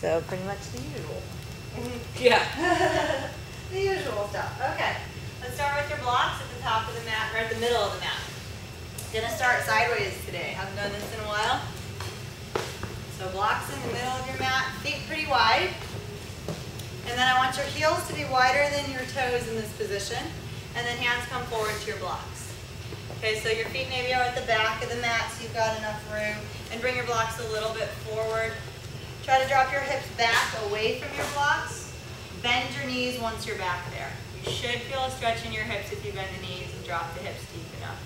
So pretty much the usual. Yeah. The usual stuff. Okay. Let's start with your blocks at the top of the mat, or at the middle of the mat. Gonna start sideways today. Haven't done this in a while. So blocks in the middle of your mat, feet pretty wide. And then I want your heels to be wider than your toes in this position. And then hands come forward to your blocks. Okay, so your feet maybe are at the back of the mat so you've got enough room. And bring your blocks a little bit forward. Try to drop your hips back away from your blocks. Bend your knees once you're back there. You should feel a stretch in your hips if you bend the knees and drop the hips deep enough.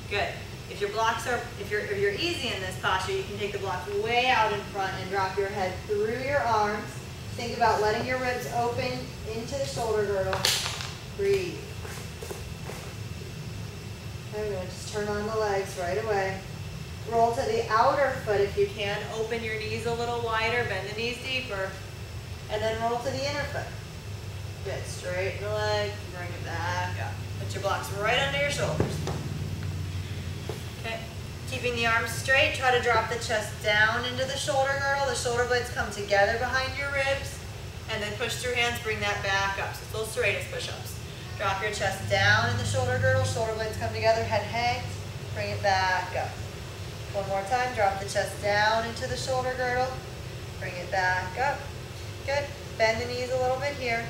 Good. If your blocks are, if you're easy in this posture, you can take the blocks way out in front and drop your head through your arms. Think about letting your ribs open into the shoulder girdle. Breathe. Okay, we're going to just turn on the legs right away. Roll to the outer foot if you can. Open your knees a little wider, bend the knees deeper, and then roll to the inner foot. Good. Straighten the leg, bring it back up. Put your blocks right under your shoulders. Okay. Keeping the arms straight, try to drop the chest down into the shoulder girdle. The shoulder blades come together behind your ribs, and then push through hands, bring that back up. So it's those straightest push-ups. Drop your chest down in the shoulder girdle, shoulder blades come together, head hangs, bring it back up. One more time, drop the chest down into the shoulder girdle, bring it back up. Good. Bend the knees a little bit here.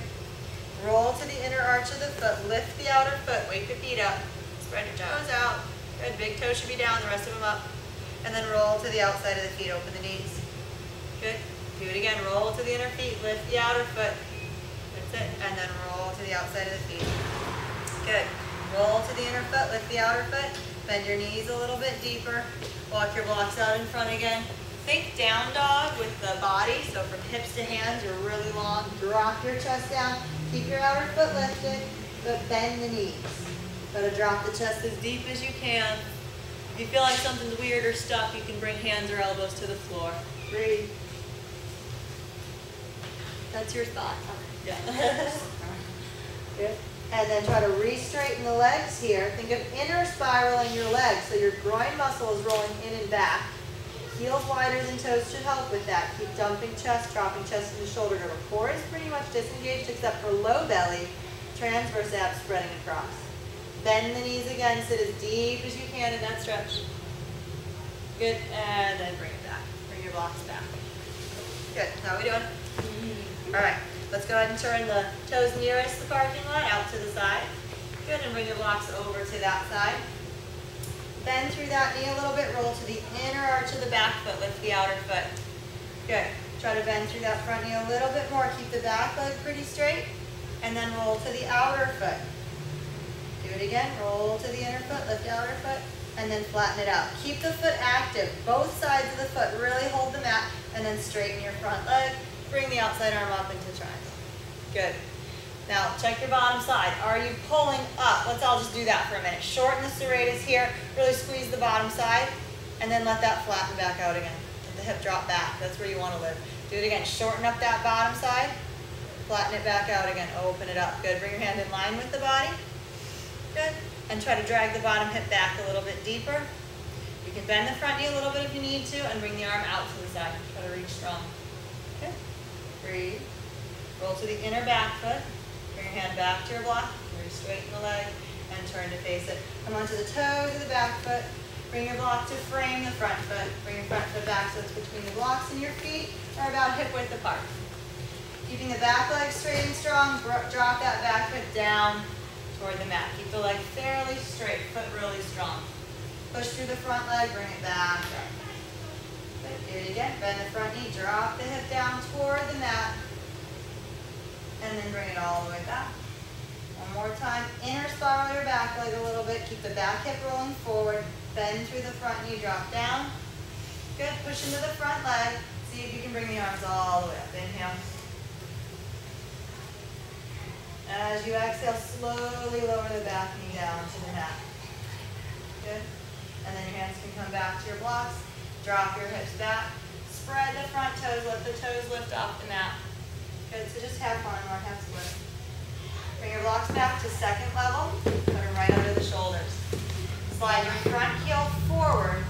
Roll to the inner arch of the foot, lift the outer foot, wake the feet up, spread your toes out. Good, big toe should be down, the rest of them up. And then roll to the outside of the feet, open the knees. Good. Do it again, roll to the inner feet, lift the outer foot. That's it. And then roll to the outside of the feet. Good. Roll to the inner foot, lift the outer foot. Bend your knees a little bit deeper. Walk your blocks out in front again. Think down dog with the body. So from hips to hands, you're really long. Drop your chest down. Keep your outer foot lifted, but bend the knees. Gotta drop the chest as deep as you can. If you feel like something's weird or stuck, you can bring hands or elbows to the floor. Breathe. That's your thought. Yeah. Good. And then try to re-straighten the legs here. Think of inner spiraling your legs. So your groin muscle is rolling in and back. Heels wider than toes should help with that. Keep dumping chest, dropping chest into shoulder girdle. Core is pretty much disengaged except for low belly. Transverse abs spreading across. Bend the knees again. Sit as deep as you can in that stretch. Good. And then bring it back. Bring your blocks back. Good. How are we doing? All right. Let's go ahead and turn the toes nearest the parking lot out to the side. Good. And bring your blocks over to that side. Bend through that knee a little bit. Roll to the inner arch of the back foot. Lift the outer foot. Good. Try to bend through that front knee a little bit more. Keep the back leg pretty straight. And then roll to the outer foot. Do it again. Roll to the inner foot. Lift the outer foot. And then flatten it out. Keep the foot active. Both sides of the foot. Really hold the mat. And then straighten your front leg. Bring the outside arm up into triangle. Good. Now, check your bottom side. Are you pulling up? Let's all just do that for a minute. Shorten the serratus here. Really squeeze the bottom side. And then let that flatten back out again. Let the hip drop back. That's where you want to live. Do it again. Shorten up that bottom side. Flatten it back out again. Open it up. Good. Bring your hand in line with the body. Good. And try to drag the bottom hip back a little bit deeper. You can bend the front knee a little bit if you need to. And bring the arm out to the side. Try to reach strong. Good. Breathe. Roll to the inner back foot. Bring your hand back to your block, re-straighten the leg, and turn to face it. Come onto the toes of the back foot. Bring your block to frame the front foot. Bring your front foot back so it's between the blocks and your feet are about hip width apart. Keeping the back leg straight and strong, drop that back foot down toward the mat. Keep the leg fairly straight, foot really strong. Push through the front leg, bring it back up. Good. Do it again. Bend the front knee, drop the hip down toward the mat. And then bring it all the way back. One more time. Inner spiral your back leg a little bit. Keep the back hip rolling forward. Bend through the front knee, drop down. Good. Push into the front leg. See if you can bring the arms all the way up. Inhale. As you exhale, slowly lower the back knee down to the mat. Good. And then your hands can come back to your blocks. Drop your hips back. Spread the front toes. Let the toes lift off the mat. Good, so just have fun or have split. Bring your blocks back to second level. Put them right under the shoulders. Slide your front heel forward.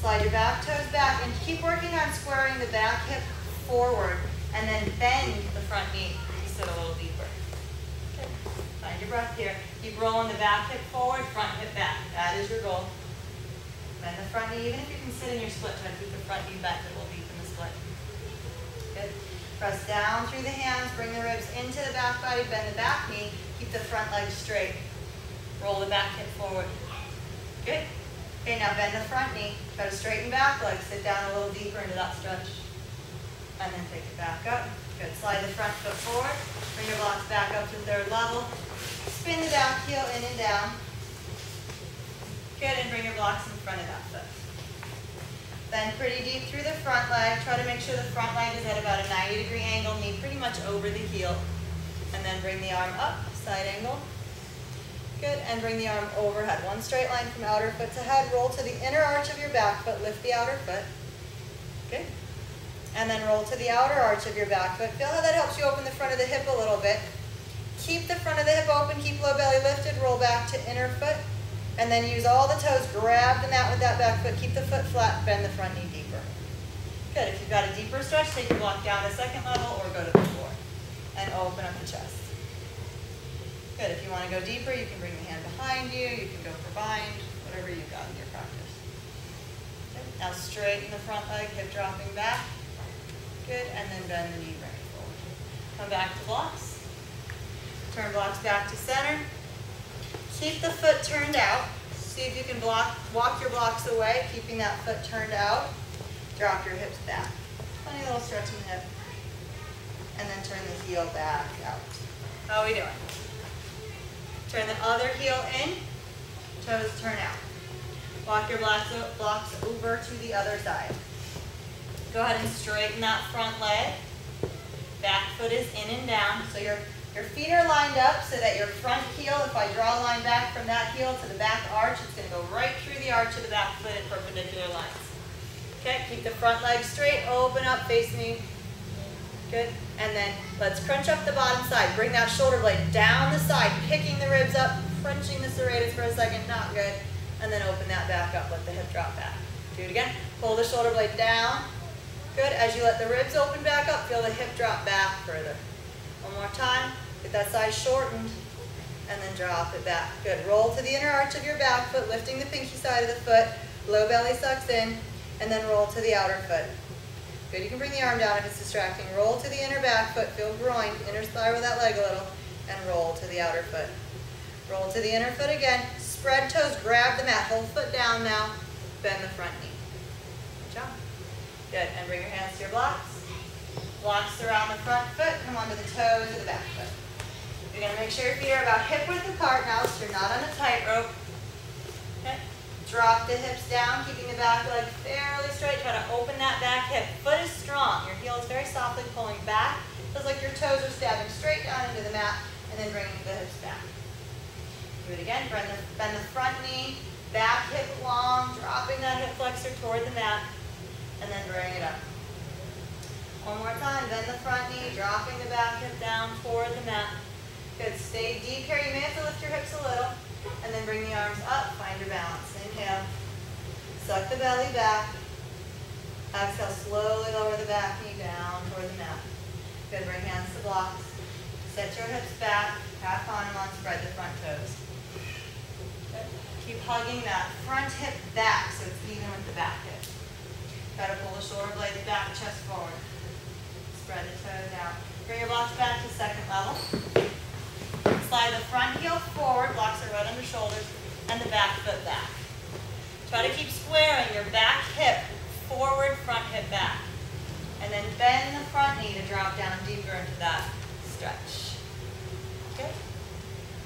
Slide your back toes back and keep working on squaring the back hip forward And then bend the front knee, sit a little deeper. Good. Find your breath here. Keep rolling the back hip forward, front hip back. That is your goal. Bend the front knee, even if you can sit in your split, try to keep the front knee bent a little deep in the split. Good. Press down through the hands, bring the ribs into the back body, bend the back knee, keep the front leg straight. Roll the back hip forward. Good. Okay, now bend the front knee, try to straighten back leg, sit down a little deeper into that stretch. And then take it back up. Good, slide the front foot forward, bring your blocks back up to third level. Spin the back heel in and down. Good, and bring your blocks in front of that foot. Bend pretty deep through the front leg. Try to make sure the front leg is at about a 90-degree angle, knee pretty much over the heel. And then bring the arm up, side angle. Good, and bring the arm overhead. One straight line from outer foot to head. Roll to the inner arch of your back foot, lift the outer foot. Good. And then roll to the outer arch of your back foot. Feel how that helps you open the front of the hip a little bit. Keep the front of the hip open, keep low belly lifted, roll back to inner foot. And then use all the toes, grab the mat with that back foot, keep the foot flat, bend the front knee deeper. Good, if you've got a deeper stretch, take your block down to second level or go to the floor. And open up the chest. Good, if you want to go deeper, you can bring the hand behind you, you can go for bind, whatever you've got in your practice. Good. Now straighten the front leg, hip dropping back. Good, and then bend the knee, bring it forward. Come back to blocks. Turn blocks back to center. Keep the foot turned out. See if you can walk your blocks away, keeping that foot turned out. Drop your hips back. Funny little stretch in the hip. And then turn the heel back out. How are we doing? Turn the other heel in, toes turn out. Walk your blocks over to the other side. Go ahead and straighten that front leg. Back foot is in and down. So your feet are lined up so that your front heel, if I draw a line back from that heel to the back arch, it's going to go right through the arch of the back foot in perpendicular lines. Okay, keep the front leg straight, open up, face me. Good, and then let's crunch up the bottom side. Bring that shoulder blade down the side, picking the ribs up, crunching the serratus for a second, not good. And then open that back up, let the hip drop back. Do it again, pull the shoulder blade down. Good, as you let the ribs open back up, feel the hip drop back further. One more time. Get that side shortened, and then drop it back. Good. Roll to the inner arch of your back foot, lifting the pinky side of the foot. Low belly sucks in, and then roll to the outer foot. Good. You can bring the arm down if it's distracting. Roll to the inner back foot. Feel groin. Inner spiral that leg a little, and roll to the outer foot. Roll to the inner foot again. Spread toes. Grab the mat. Hold foot down now. Bend the front knee. Good job. Good. And bring your hands to your blocks. Blocks around the front foot. Come onto the toes of the back foot. You're going to make sure your feet are about hip width apart now, so you're not on a tightrope. Okay. Drop the hips down, keeping the back leg fairly straight. Try to open that back hip. Foot is strong. Your heel is very softly pulling back. Feels like your toes are stabbing straight down into the mat, and then bringing the hips back. Do it again. Bend the front knee, back hip long, dropping that hip flexor toward the mat, and then bring it up. One more time. Bend the front knee, dropping the back hip down toward the mat. Good. Stay deep here. You may have to lift your hips a little. And then bring the arms up. Find your balance. Inhale. Suck the belly back. Exhale. Slowly lower the back knee down toward the mat. Good. Bring hands to blocks. Set your hips back. Half on one. Spread the front toes. Good. Keep hugging that front hip back so it's even with the back hip. Try to pull the shoulder blades back, chest forward. Spread the toes out. Bring your blocks back to second level. Slide the front heel forward, blocks are right under shoulders, and the back foot back. Try to keep squaring your back hip forward, front hip back. And then bend the front knee to drop down deeper into that stretch. Good.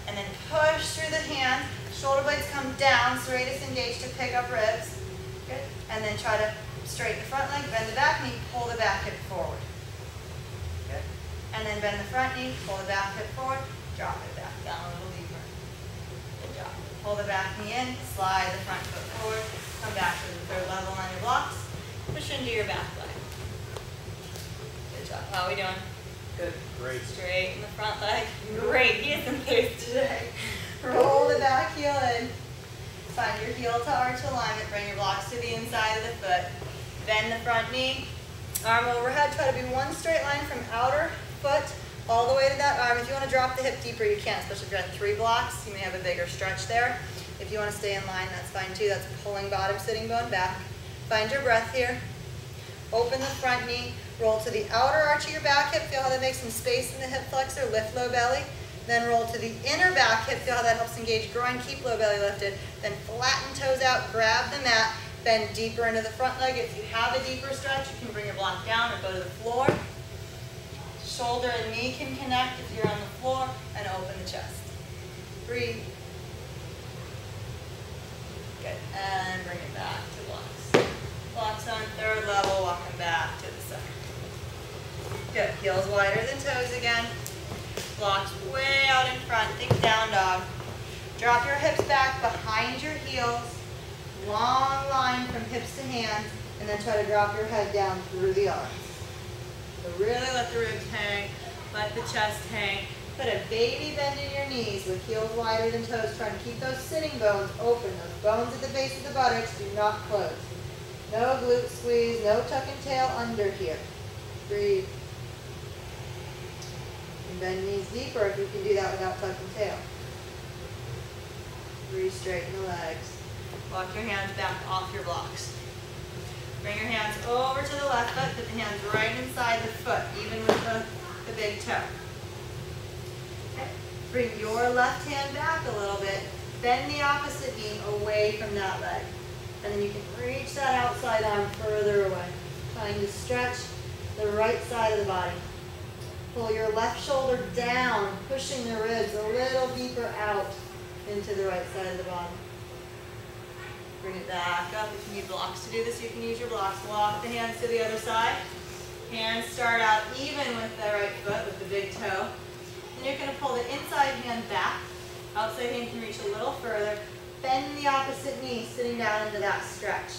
And then push through the hands. Shoulder blades come down, serratus engaged to pick up ribs. Good. And then try to straighten the front leg, bend the back knee, pull the back hip forward. Good. And then bend the front knee, pull the back hip forward. Drop it back down a little deeper. Good job. Pull the back knee in, slide the front foot forward, come back to the third level on your blocks, push into your back leg. Good job. How are we doing? Good. Great. Straighten the front leg. Great. He is in place today. Roll the back heel in. Find your heel to arch alignment. Bring your blocks to the inside of the foot. Bend the front knee. Arm overhead, try to be one straight line from outer foot all the way to that arm. If you want to drop the hip deeper, you can, especially if you're at 3 blocks. You may have a bigger stretch there. If you want to stay in line, that's fine too. That's pulling bottom sitting bone back. Find your breath here. Open the front knee. Roll to the outer arch of your back hip. Feel how that makes some space in the hip flexor. Lift low belly. Then roll to the inner back hip. Feel how that helps engage groin. Keep low belly lifted. Then flatten toes out. Grab the mat. Bend deeper into the front leg. If you have a deeper stretch, you can bring your block down or go to the floor. Shoulder and knee can connect if you're on the floor, and open the chest. Breathe. Good. And bring it back to blocks. Blocks on third level, walk them back to the center. Good. Heels wider than toes again. Blocks way out in front. Think down dog. Drop your hips back behind your heels. Long line from hips to hands, and then try to drop your head down through the arms. So really let the ribs hang, let the chest hang. Put a baby bend in your knees with heels wider than toes, trying to keep those sitting bones open. Those bones at the base of the buttocks do not close. No glute squeeze, no tuck and tail under here. Breathe. And bend knees deeper if you can do that without tuck and tail. Re-straighten the legs. Walk your hands back off your blocks. Bring your hands over to the left foot. Put the hands right inside the foot, even with the big toe. Okay. Bring your left hand back a little bit. Bend the opposite knee away from that leg. And then you can reach that outside arm further away. Trying to stretch the right side of the body. Pull your left shoulder down, pushing the ribs a little deeper out into the right side of the body. Bring it back up. If you need blocks to do this, you can use your blocks. Walk the hands to the other side. Hands start out even with the right foot, with the big toe. Then you're going to pull the inside hand back. Outside hand can reach a little further. Bend the opposite knee, sitting down into that stretch.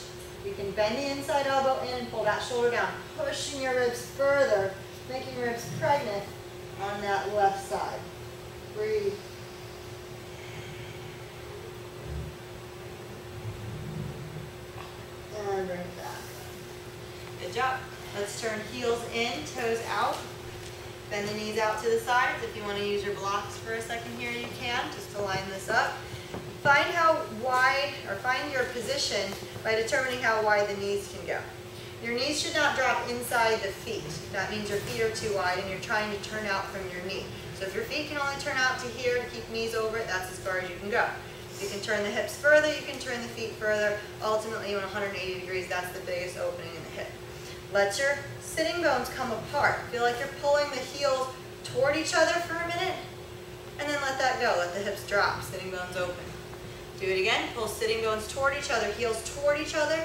You can bend the inside elbow in and pull that shoulder down, pushing your ribs further, making your ribs pregnant on that left side. Breathe. And bring it back. Good job. Let's turn heels in, toes out. Bend the knees out to the sides. If you want to use your blocks for a second here, you can, just to line this up. Find how wide, or find your position by determining how wide the knees can go. Your knees should not drop inside the feet. That means your feet are too wide and you're trying to turn out from your knee. So if your feet can only turn out to here to keep knees over it, that's as far as you can go. You can turn the hips further, you can turn the feet further. Ultimately, you want 180 degrees, that's the biggest opening in the hip. Let your sitting bones come apart. Feel like you're pulling the heels toward each other for a minute, and then let that go. Let the hips drop, sitting bones open. Do it again. Pull sitting bones toward each other, heels toward each other,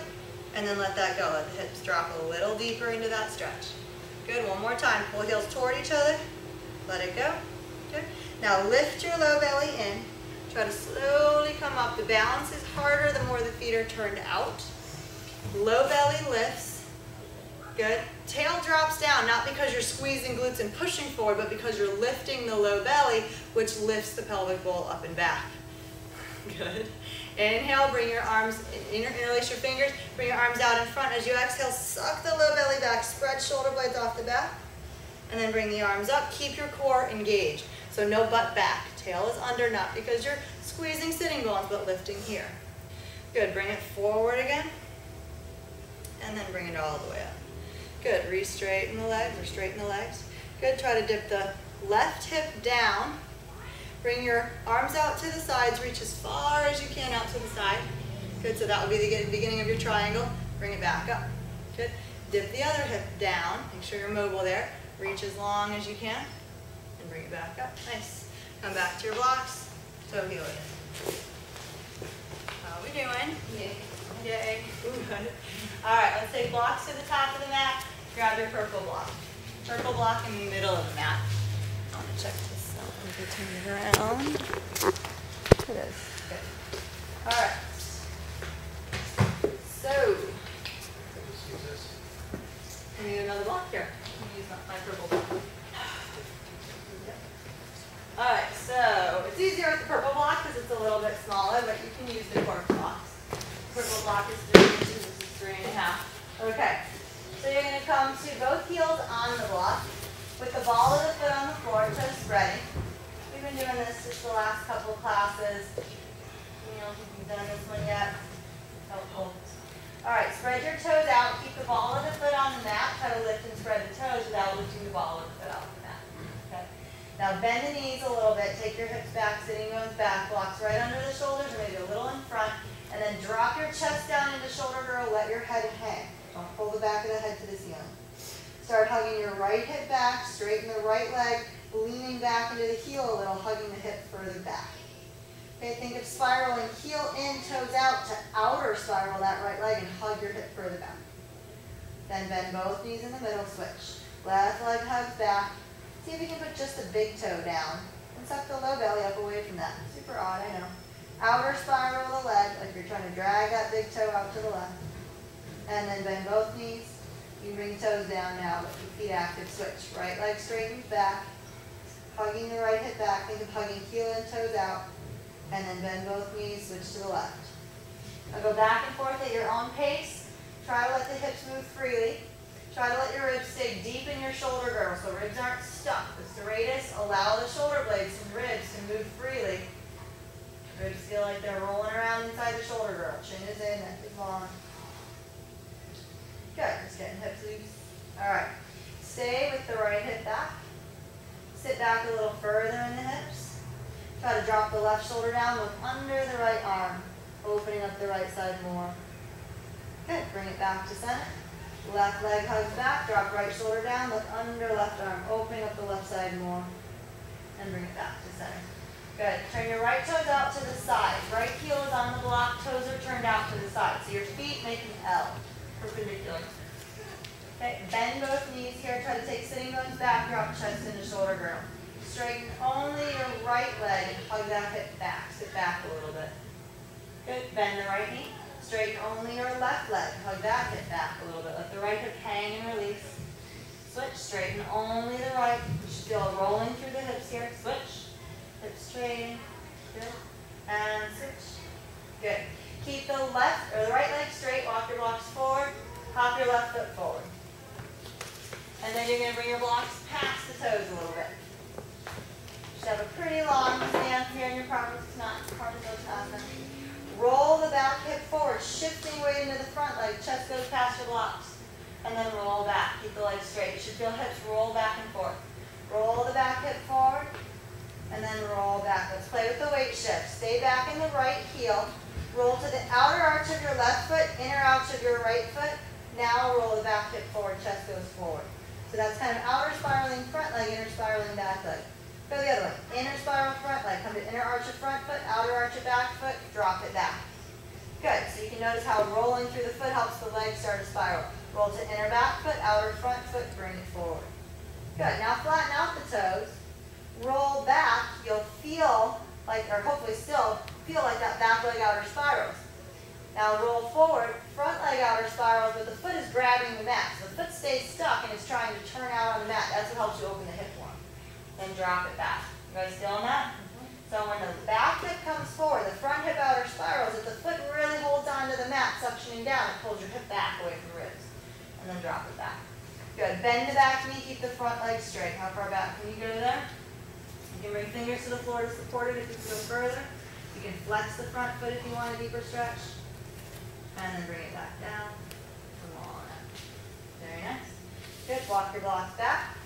and then let that go. Let the hips drop a little deeper into that stretch. Good. One more time. Pull heels toward each other. Let it go. Good. Now lift your low belly in. Try to slowly come up. The balance is harder the more the feet are turned out. Low belly lifts. Good. Tail drops down, not because you're squeezing glutes and pushing forward, but because you're lifting the low belly, which lifts the pelvic bowl up and back. Good. Inhale, bring your arms, interlace your fingers, bring your arms out in front. As you exhale, suck the low belly back, spread shoulder blades off the back, and then bring the arms up. Keep your core engaged. So no butt back. Tail is under, not because you're squeezing sitting bones, but lifting here. Good. Bring it forward again, and then bring it all the way up. Good. Re-straighten the legs, or straighten the legs. Good. Try to dip the left hip down. Bring your arms out to the sides. Reach as far as you can out to the side. Good. So that will be the beginning of your triangle. Bring it back up. Good. Dip the other hip down. Make sure you're mobile there. Reach as long as you can. And bring it back up. Nice. Come back to your blocks. Toe heel again. How are we doing? Yay. Yay. Ooh, good. All right, let's take blocks to the top of the mat. Grab your purple block. Purple block in the middle of the mat. I want to check this out. Let me turn it around. It is. Good. All right. So, I need another block here. I'm going to use my purple block. All right, so it's easier with the purple block because it's a little bit smaller, but you can use the cork blocks. Purple block is 3 inches, this is 3.5. Okay, so you're going to come to ball of the foot on the floor, toes spreading. We've been doing this just the last couple classes. You don't think you've done this one yet? Helpful. All right, spread your toes out. Keep the ball of the foot on the mat. Try to lift and spread the toes without lifting the ball of the foot off the mat. Okay. Now bend the knees a little bit. Take your hips back, sitting bones back. Blocks right under the shoulders, or maybe a little in front. And then drop your chest down into shoulder girdle. Let your head hang. Don't pull the back of the head to the ceiling. Start hugging your right hip back. Straighten the right leg. Leaning back into the heel a little, hugging the hip further back. Okay, think of spiraling, heel in, toes out to outer spiral that right leg and hug your hip further back. Then bend both knees in the middle, switch. Left leg hugs back. See if you can put just the big toe down and suck the low belly up away from that. Super odd, I know. Outer spiral the leg, like you're trying to drag that big toe out to the left. And then bend both knees. You bring toes down now, but keep feet active, switch. Right leg straightens back. Hugging the right hip back, think of hugging heel in, toes out. And then bend both knees, switch to the left. Now go back and forth at your own pace. Try to let the hips move freely. Try to let your ribs stay deep in your shoulder girdle so ribs aren't stuck. The serratus, allow the shoulder blades and ribs to move freely. Ribs feel like they're rolling around inside the shoulder girdle. Chin is in, neck is long. Good, just getting hips loose. All right, stay with the right hip back. Sit back a little further in the hips. Try to drop the left shoulder down, look under the right arm, opening up the right side more. Good, bring it back to center. Left leg hugs back, drop right shoulder down, look under left arm, opening up the left side more. And bring it back to center. Good, turn your right toes out to the side. Right heel is on the block, toes are turned out to the side. So your feet make an L, perpendicular. Okay, bend both knees here, try to take sitting bones back, drop chest into shoulder girdle. Straighten only your right leg and hug that hip back. Sit back a little bit. Good. Bend the right knee. Straighten only your left leg. Hug that hip back a little bit. Let the right hip hang and release. Switch. Straighten only the right. You should feel rolling through the hips here. Switch. Hip straighten. Good. And switch. Good. Keep the left or the right leg straight. Walk your blocks forward. Hop your left foot forward. And then you're going to bring your blocks past the toes a little bit. Have a pretty long stance here in your Parvasottanasana. Roll the back hip forward, shifting weight into the front leg. Chest goes past your blocks. And then roll back. Keep the legs straight. You should feel hips roll back and forth. Roll the back hip forward. And then roll back. Let's play with the weight shift. Stay back in the right heel. Roll to the outer arch of your left foot, inner arch of your right foot. Now roll the back hip forward, chest goes forward. So that's kind of outer spiraling front leg, inner spiraling back leg. Go the other way. Inner spiral front leg. Come to inner arch of front foot, outer arch of back foot, drop it back. Good. So you can notice how rolling through the foot helps the leg start to spiral. Roll to inner back foot, outer front foot, bring it forward. Good. Now flatten out the toes. Roll back. You'll feel like, or hopefully still, feel like that back leg outer spirals. Now roll forward, front leg outer spirals, but the foot is grabbing the mat. So the foot stays stuck and is trying to turn out on the mat. That's what helps you open the hip more. Then drop it back. You guys still on that? So when the back hip comes forward, the front hip outer spirals, if the foot really holds onto the mat, suctioning down, it pulls your hip back away from the ribs. And then drop it back. Good. Bend the back knee, keep the front leg straight. How far back can you go there? You can bring fingers to the floor to support it if you can go further. You can flex the front foot if you want a deeper stretch. And then bring it back down. Come on up. Very nice. Good. Walk your blocks back.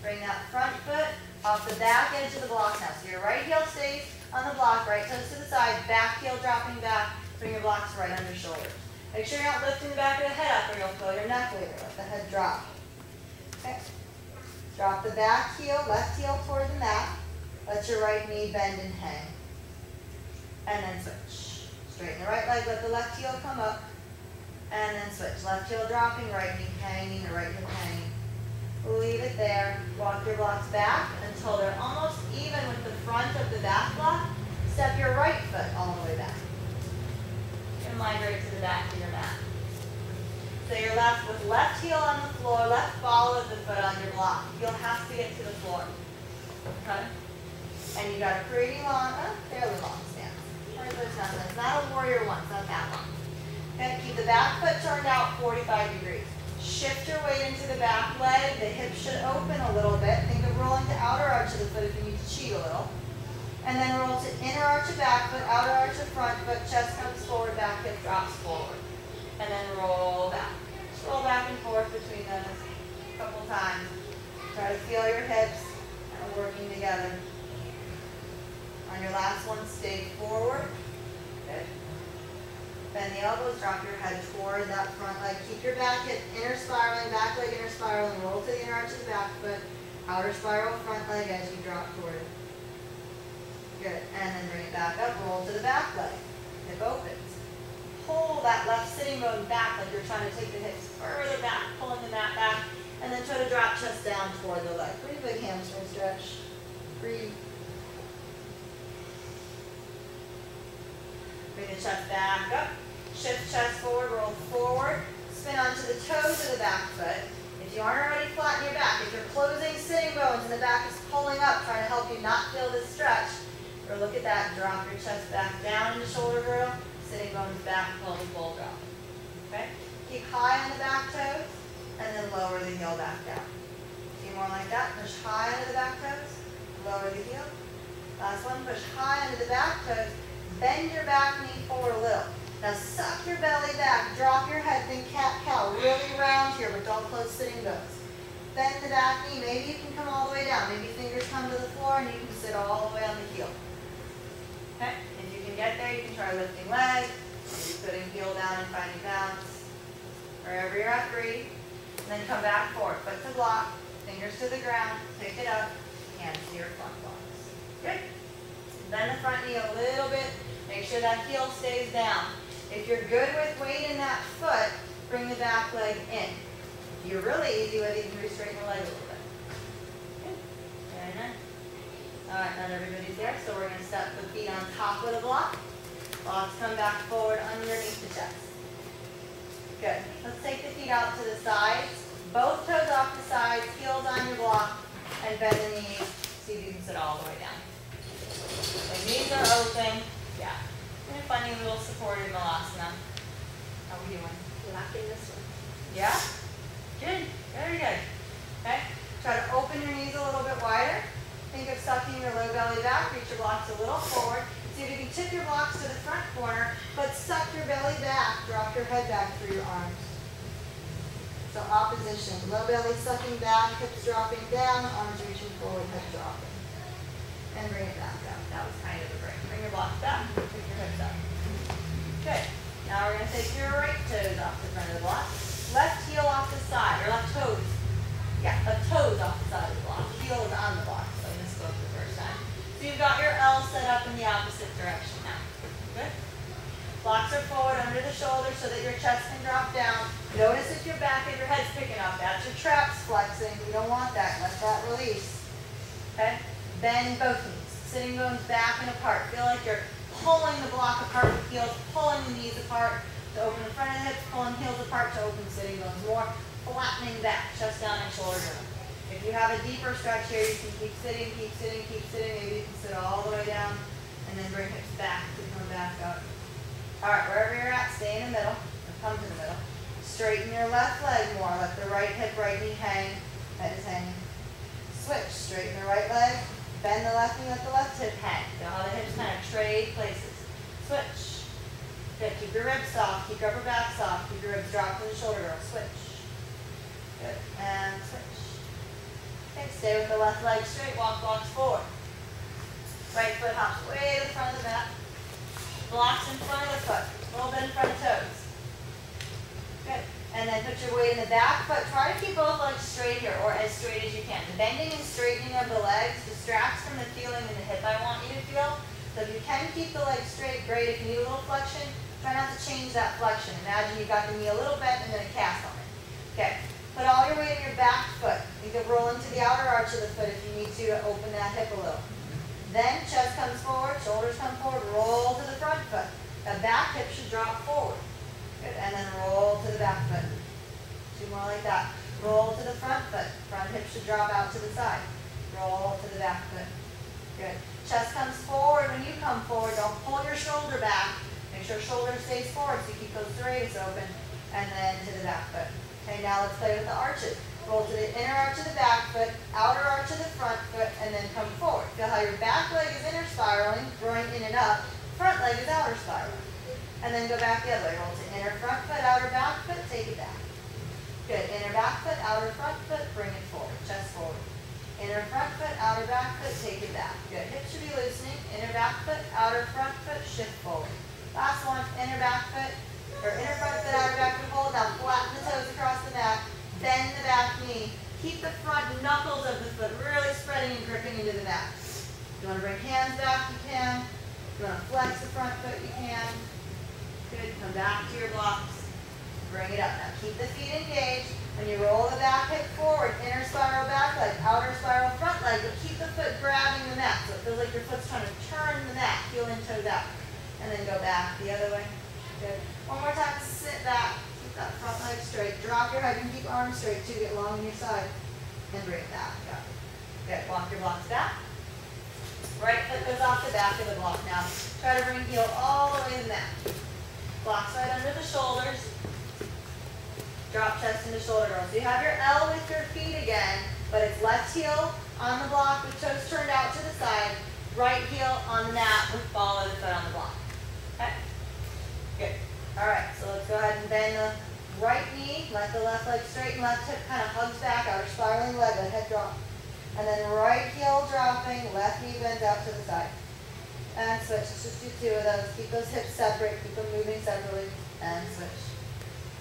Bring that front foot off the back edge of the block now. So your right heel stays on the block, right toes to the side, back heel dropping back. Bring your blocks right under shoulders. Make sure you're not lifting the back of the head up or you'll feel your neck later. Let the head drop. Okay. Drop the back heel, left heel toward the mat. Let your right knee bend and hang. And then switch. Straighten the right leg, let the left heel come up. And then switch. Left heel dropping, right knee hanging, or right hip hanging. Leave it there. Walk your blocks back until they're almost even with the front of the back block. Step your right foot all the way back. And migrate to the back of your mat. So you're left with left heel on the floor, left ball of the foot on your block. You'll have to get to the floor. Okay? And you got a pretty long, fairly long stance. It's not a warrior one, it's not that long. Okay, keep the back foot turned out 45 degrees. Shift your weight into the back leg. The hips should open a little bit. Think the foot if you need to cheat a little. And then roll to inner arch of back foot, outer arch of front foot, chest comes forward, back hip drops forward. And then roll back. Just roll back and forth between those a couple times. Try to feel your hips kind of working together. On your last one, stay forward. Good. Bend the elbows, drop your head toward that front leg. Keep your back hip inner spiraling, back leg inner spiraling. Roll to the inner arch of the back foot, outer spiral front leg as you drop toward it. Good. And then bring it back up, roll to the back leg. Hip opens. Pull that left sitting bone back like you're trying to take the hips further back, pulling the mat back, and then try to drop chest down toward the leg. Pretty big hamstring stretch. Breathe. Bring the chest back up. Shift chest forward, roll forward. Spin onto the toes of the back foot. If you aren't already flat in your back, if you're closing sitting bones and the back is pulling up, trying to help you not feel this stretch, or look at that, drop your chest back down into shoulder girdle, sitting bones back, pulling full drop. Okay? Keep high on the back toes, and then lower the heel back down. A few more like that. Push high onto the back toes, lower the heel. Last one, push high onto the back toes, bend your back knee forward a little. Now suck your belly back, drop your head, think cat-cow, really round here, but don't close sitting bones. Bend the back knee, maybe you can come all the way down, maybe fingers come to the floor and you can sit all the way on the heel. Okay, if you can get there, you can try lifting leg, maybe putting heel down and finding balance. Wherever you're at, breathe. And then come back forward, foot to block, fingers to the ground, pick it up, hands to your front blocks. Good. Bend the front knee a little bit, make sure that heel stays down. If you're good with weight in that foot, bring the back leg in. If you're really easy with it, you can straighten the leg a little bit. Good. Very nice. All right, not everybody's there, so we're going to step the feet on top of the block. Blocks come back forward underneath the chest. Good. Let's take the feet out to the sides. Both toes off the sides, heels on your block, and bend the knees. See if you can sit all the way down. The knees are open. Yeah. And a funny little supported malasana. How are we doing? Locking this one. Yeah? Good. Very good. Okay. Try to open your knees a little bit wider. Think of sucking your low belly back. Reach your blocks a little forward. See if you can tip your blocks to the front corner, but suck your belly back. Drop your head back through your arms. So opposition. Low belly sucking back, hips dropping down, arms reaching forward, head dropping. And bring it back up. That was kind of a break. Bring your blocks back, pick your hips up. Good. Now we're going to take your right toes off the front of the block. Left heel off the side, or left toes. Yeah, left toes off the side of the block. Heel is on the block, so I misspoke the first time. So you've got your L set up in the opposite direction now. Good. Blocks are forward under the shoulders so that your chest can drop down. Notice if your back of your head's picking up. That's your traps flexing. You don't want that. Let that release. Okay? Bend both knees. Sitting bones back and apart. Feel like you're pulling the block apart with heels, pulling the knees apart to open the front of the hips, pulling heels apart to open the sitting bones. More flattening back, chest down and shoulder down. If you have a deeper stretch here, you can keep sitting, keep sitting, keep sitting. Maybe you can sit all the way down and then bring hips back to come back up. All right, wherever you're at, stay in the middle, or come to the middle. Straighten your left leg more. Let the right hip, right knee hang. Head is hanging. Switch. Straighten the right leg. Bend the left knee, let the left hip hang. Feel how the hips kind of trade places. Switch. Good. Keep your ribs soft. Keep your upper back soft. Keep your ribs dropped in the shoulder girdle. Switch. Good. And switch. Okay, stay with the left leg straight. Walk blocks forward. Right foot hops way to the front of the mat. Blocks in front of the foot. A little bit in front of toes. Good. And then put your weight in the back foot. Try to keep both legs straight here, or as straight as you can. The bending and straightening of the legs distracts from the feeling in the hip I want you to feel. So if you can keep the legs straight, great. If you need a little flexion, try not to change that flexion. Imagine you've got the knee a little bent and then a cast on it. Okay. Put all your weight in your back foot. You can roll into the outer arch of the foot if you need to open that hip a little. Then chest comes forward, shoulders come forward, roll to the front foot. The back hip should drop forward. Good. And then roll to the back foot. Two more like that. Roll to the front foot. Front hip should drop out to the side. Roll to the back foot. Good. Chest comes forward when you come forward. Don't pull your shoulder back. Make sure shoulder stays forward so you keep those serratus open. And then to the back foot. Okay, now let's play with the arches. Roll to the inner arch of the back foot, outer arch of the front foot, and then come forward. how your back leg is inner spiraling, groin in and up, front leg is outer spiraling. And then go back the other way. Roll to inner front foot, outer back foot, take it back. Good. Inner back foot, outer front foot, bring it forward. Chest forward. Inner front foot, outer back foot, take it back. Good. Hips should be loosening. Inner back foot, outer front foot, shift forward. Last one. Inner back foot, or inner front foot, outer back foot, hold. Now flatten the toes across the mat. Bend the back knee. Keep the front knuckles of the foot really spreading and gripping into the mat. If you want to bring hands back, you can. If you want to flex the front foot, you can. Good. Come back to your blocks. Bring it up. Now keep the feet engaged. When you roll the back hip forward, inner spiral back leg, outer spiral front leg, but keep the foot grabbing the mat. So it feels like your foot's trying to turn the mat, heel in, toes out. And then go back the other way. Good. One more time. Sit back. Keep that front leg straight. Drop your head and keep arms straight too. Get long on your side. And bring it back. Good. Walk your blocks back. Right foot goes off the back of the block. Now try to bring heel all the way to the mat. Blocks right under the shoulders. Drop chest into shoulder roll. So you have your L with your feet again, but it's left heel on the block with toes turned out to the side. Right heel on the mat with ball of the foot on the block. Okay? Good. All right, so let's go ahead and bend the right knee. Let the left leg straighten. Left hip kind of hugs back. Outer spiraling leg, let head drop. And then right heel dropping. Left knee bends out to the side. And switch. Let's just do two of those. Keep those hips separate. Keep them moving separately. And switch.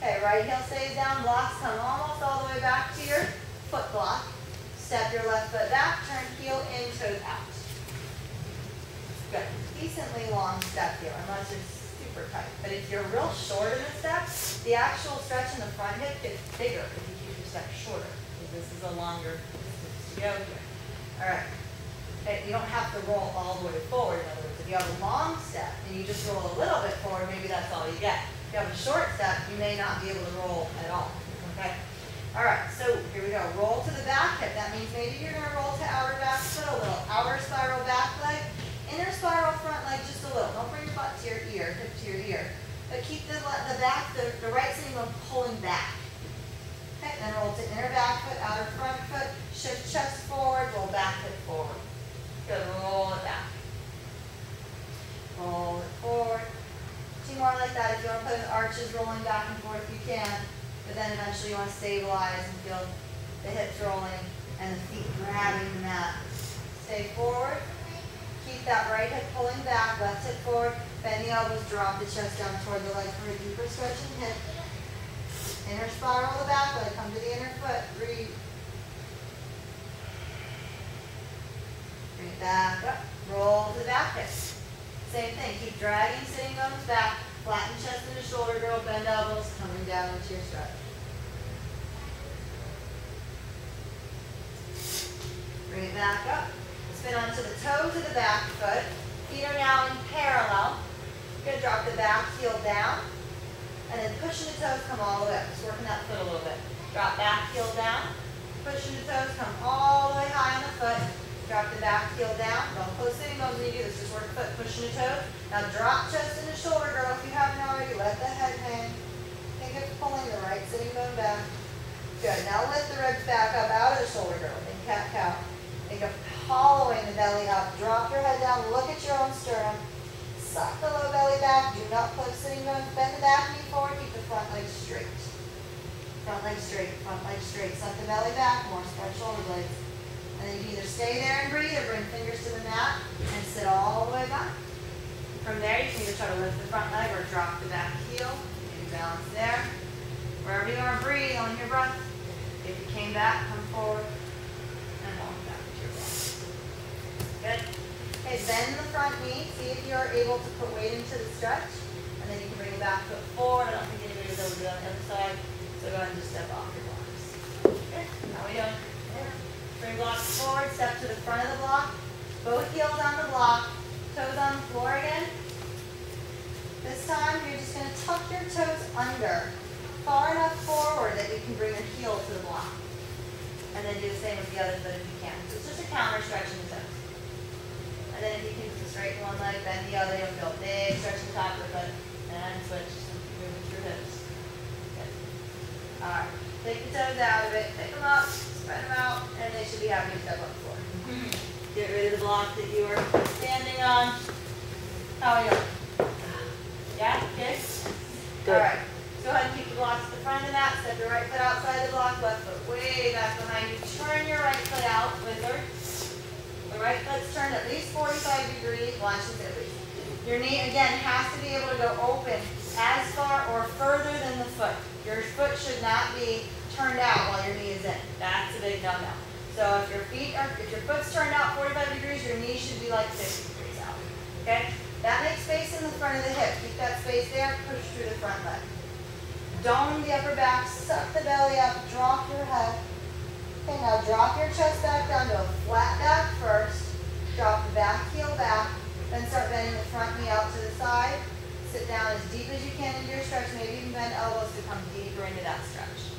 Okay, right heel stays down. Blocks come almost all the way back to your foot block. Step your left foot back. Turn heel in, toes out. Good. Decently long step here, unless it's super tight. But if you're real short in the step, the actual stretch in the front hip gets bigger if you keep your step shorter. Because this is a longer distance to go here. All right. You don't have to roll all the way forward. In other words, if you have a long step and you just roll a little bit forward, maybe that's all you get. If you have a short step, you may not be able to roll at all. Okay? All right, so here we go. Roll to the back hip. That means maybe you're going to roll to outer back foot a little. Outer spiral back leg. Inner spiral front leg just a little. Don't bring your butt to your ear, hip to your ear. But keep the right sitting bone pulling back. Okay, then roll to inner back foot, outer front foot. Shift chest forward, roll back hip forward. Good, roll it back. Roll it forward. Two more like that. If you want to put in arches rolling back and forth, you can. But then eventually you want to stabilize and feel the hips rolling and the feet grabbing the mat. Stay forward. Keep that right hip pulling back, left hip forward. Bend the elbows, drop the chest down toward the leg for a deeper stretching hip. Inner spiral the back leg, come to the inner foot. Breathe. Bring it back up. Roll to the back hip. Same thing. Keep dragging sitting bones back. Flatten chest into shoulder girdle. Bend elbows. Coming down into your stretch. Bring it back up. Spin onto the toes of the back foot. Feet are now in parallel. You're going to drop the back heel down. And then pushing the toes, come all the way up. Just working that foot a little bit. Drop back heel down. Pushing the toes, come all the way high on the foot. Drop the back heel down. Don't close sitting bones when you do this. Just work the foot, pushing the toes. Now drop chest into shoulder girdle. If you haven't already, let the head hang. Think of pulling the right sitting bone back. Good. Now lift the ribs back up out of the shoulder girdle. Think cat-cow. Think of hollowing the belly up. Drop your head down. Look at your own sternum. Suck the low belly back. Do not push sitting bones. Bend the back knee forward. Keep the front leg straight. Front leg straight. Front leg straight. Suck the belly back. More spread shoulder blades. And then you can either stay there and breathe or bring fingers to the mat and sit all the way back. From there, you can either try to lift the front leg or drop the back heel. Maybe balance there. Wherever you are, breathe on your breath. If you came back, come forward and walk back to your block. Good. Okay, bend the front knee. See if you're able to put weight into the stretch. And then you can bring the back foot forward. I don't think anybody was able to do it on the other side. So go ahead and just step off your blocks. Good. How are we doing? Bring blocks forward, step to the front of the block. Both heels on the block. Toes on the floor again. This time, you're just going to tuck your toes under. Far enough forward that you can bring your heel to the block. And then do the same with the other foot if you can. So it's just a counter stretching the toes. And then if you can just straighten one leg, bend the other, you'll feel a big stretch at the top of the foot. And switch, moving through hips. Good. All right. Take the toes out of it, pick them up, spread them out, and they should be happy to step on the floor. Get rid of the block that you are standing on. How are you doing? Yeah? Good? Good. All right. Go ahead and keep the blocks at the front of the mat. Step your right foot outside the block, left foot way back behind you. Turn your right foot out with her. The right foot's turned at least 45 degrees. Watch this at least. Your knee, again, has to be able to go open as far or further than the foot. Your foot should not be turned out while your knee is in. That's a big no-no. So if your foot's turned out 45 degrees, your knee should be like 50 degrees out. Okay? That makes space in the front of the hip. Keep that space there. Push through the front leg. Dome the upper back. Suck the belly up. Drop your head. Okay, now drop your chest back down to a flat back first. Drop the back heel back. Then start bending the front knee out to the side. Sit down as deep as you can into your stretch. Maybe even bend elbows to come deeper into that stretch.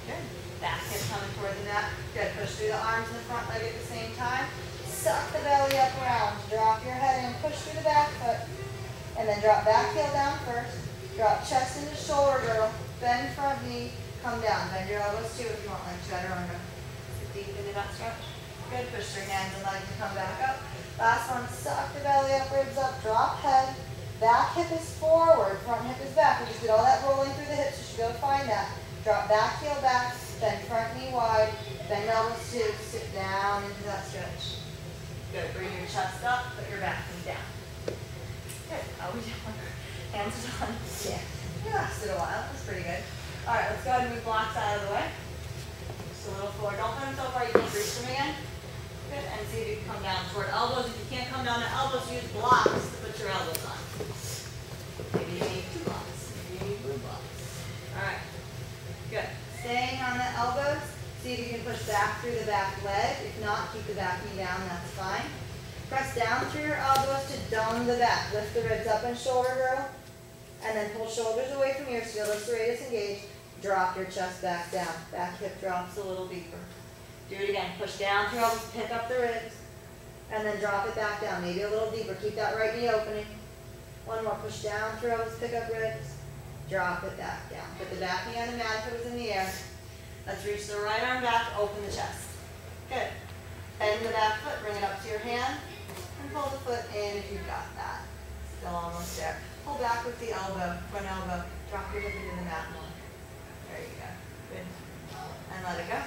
Good. Back hip coming toward the mat. Good. Push through the arms and the front leg at the same time. Suck the belly up around. Drop your head in. Push through the back foot. And then drop back heel down first. Drop chest into shoulder girdle. Bend front knee. Come down. Bend your elbows too if you want, like chaturanga. Sit deep into that stretch. Good. Push your hands and legs and come back up. Last one. Suck the belly up, ribs up. Drop head. Back hip is forward. Front hip is back. We just did all that rolling through the hips. You should be able to find that. Drop back heel back. Bend front knee wide. Bend elbows too. Sit down into that stretch. Good. Bring your chest up. Put your back knee down. Good. How are we doing? Hands are done. Yeah. You lasted a while. That's pretty good. All right. Let's go ahead and move blocks out of the way. Just a little forward. Don't put them so far you can't reach them again. Good. And see if you can come down toward elbows. If you can't come down to elbows, use blocks to put your elbows on. Maybe you need 2 blocks. Maybe you need 3 blocks. All right. Good. Staying on the elbows. See if you can push back through the back leg. If not, keep the back knee down. That's fine. Press down through your elbows to dome the back. Lift the ribs up and shoulder girdle. And then pull shoulders away from here. Sternum serratus engaged. Drop your chest back down. Back hip drops a little deeper. Do it again. Push down through elbows. Pick up the ribs. And then drop it back down. Maybe a little deeper. Keep that right knee opening. One more. Push down through elbows. Pick up ribs. Drop it back down. Put the back knee on the mat if it was in the air. Let's reach the right arm back. Open the chest. Good. Bend the back foot. Bring it up to your hand. And pull the foot in if you've got that. Still almost there. Pull back with the elbow. Front elbow. Drop your hip into the mat more. There you go. Good. And let it go.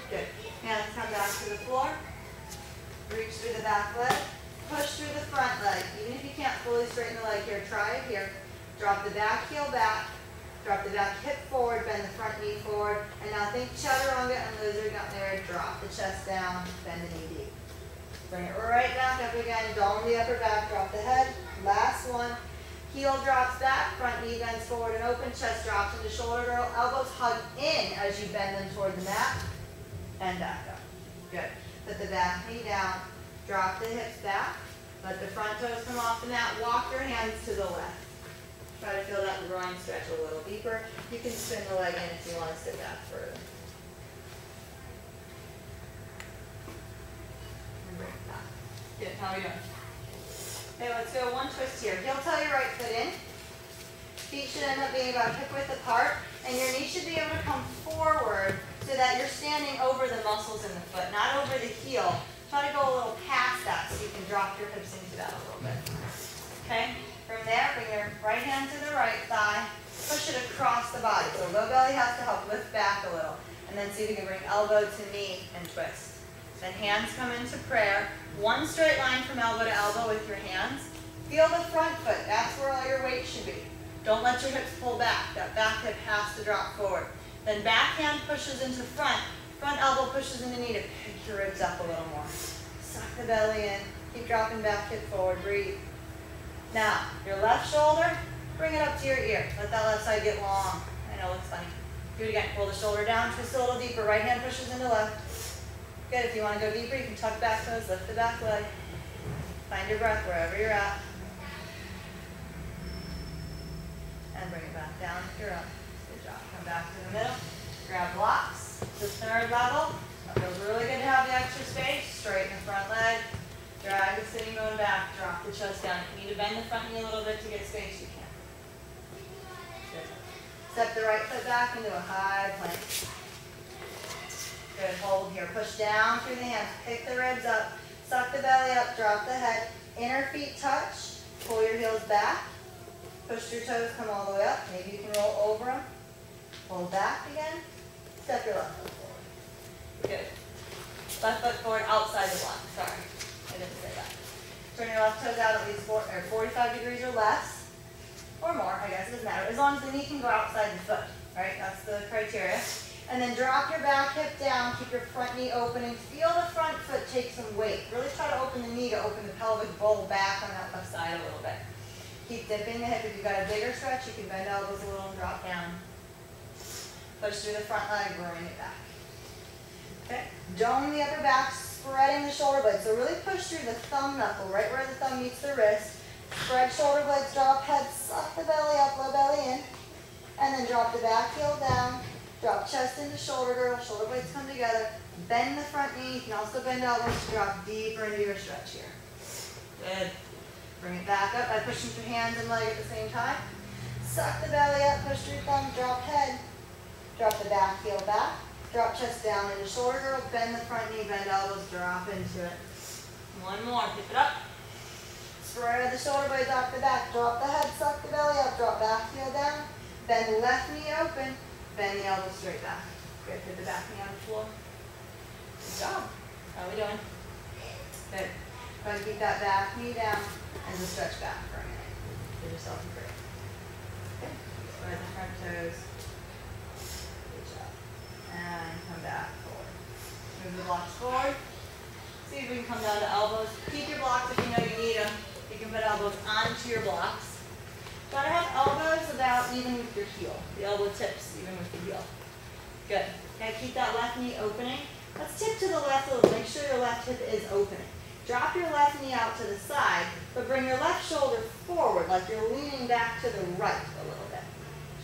Good. Hands come back to the floor. Reach through the back leg. Push through the front leg. Even if you can't fully straighten the leg here, try it here. Drop the back heel back. Drop the back hip forward. Bend the front knee forward. And now think chaturanga and lizard down there. Drop the chest down. Bend the knee deep. Bring it right back up again. Dome the upper back. Drop the head. Last one. Heel drops back. Front knee bends forward and open. Chest drops into shoulder girdle. Elbows hug in as you bend them toward the mat. And back up. Good. Put the back knee down. Drop the hips back. Let the front toes come off the mat. Walk your hands to the left. Try to feel that groin stretch a little deeper. You can spin the leg in if you want to sit back further. And bring it back. Good. How are you doing? Okay, let's go one twist here. Heel toe your right foot in. Feet should end up being about hip width apart. And your knee should be able to come forward so that you're standing over the muscles in the foot, not over the heel. Try to go a little past that so you can drop your hips into that a little bit. Okay? From there, bring your right hand to the right thigh. Push it across the body. So low belly has to help lift back a little. And then see if you can bring elbow to knee and twist. Then hands come into prayer. One straight line from elbow to elbow with your hands. Feel the front foot. That's where all your weight should be. Don't let your hips pull back. That back hip has to drop forward. Then back hand pushes into front. Front elbow pushes into knee to pick your ribs up a little more. Suck the belly in. Keep dropping back hip forward. Breathe. Now, your left shoulder, bring it up to your ear. Let that left side get long. I know it looks funny. Do it again. Pull the shoulder down. Twist a little deeper. Right hand pushes into left. Good. If you want to go deeper, you can tuck back toes. Lift the back leg. Find your breath wherever you're at. And bring it back down if you're up. Good job. Come back to the middle. Grab blocks. The third level. That feels really good to have the extra space. Straighten the front leg. Drag the sitting bone back. Drop the chest down. If you need to bend the front knee a little bit to get space, you can. Good. Step the right foot back into a high plank. Good. Hold here. Push down through the hands. Pick the ribs up. Suck the the belly up, drop the head. Inner feet touch. Pull your heels back. Push your toes, come all the way up. Maybe you can roll over them. Pull back again. Step your left foot forward. Good. Left foot forward outside the block. Sorry, I didn't say that. Turn your left toes out at least 45 degrees or less. Or more, I guess, it doesn't matter. As long as the knee can go outside the foot, right? That's the criteria. And then drop your back hip down, keep your front knee open, and feel the front foot take some weight. Really try to open the knee to open the pelvic bowl back on that left side a little bit. Keep dipping the hip. If you've got a bigger stretch, you can bend elbows a little and drop down. Push through the front leg, bring it back. Okay, dome the upper back, spreading the shoulder blades. So really push through the thumb knuckle, right where the thumb meets the wrist. Spread shoulder blades, drop head, suck the belly up, low belly in. And then drop the back heel down. Drop chest into shoulder girdle, shoulder blades come together. Bend the front knee. You can also bend elbows to drop deeper into your stretch here. Good. Bring it back up by pushing through hands and leg at the same time. Suck the belly up, push through thumb, drop head. Drop the back heel back. Drop chest down into shoulder girdle. Bend the front knee, bend elbows, drop into it. One more, pick it up. Spread the shoulder blades off the back. Drop the head, suck the belly up, drop back heel down. Bend the left knee open. Bend the elbows straight back. Good, hit the back knee on the floor. Good job. How are we doing? Good. Go ahead and keep that back knee down and just stretch back for a minute. Give yourself a break. Good. Spread the front toes. Good job. And come back forward. Move the blocks forward. See if we can come down to elbows. Keep your blocks if you know you need them. You can put elbows onto your blocks. Try to have elbows about even with your heel. The elbow tips even with the heel. Good. Okay, keep that left knee opening. Let's tip to the left a little. Make sure your left hip is opening. Drop your left knee out to the side, but bring your left shoulder forward like you're leaning back to the right a little bit.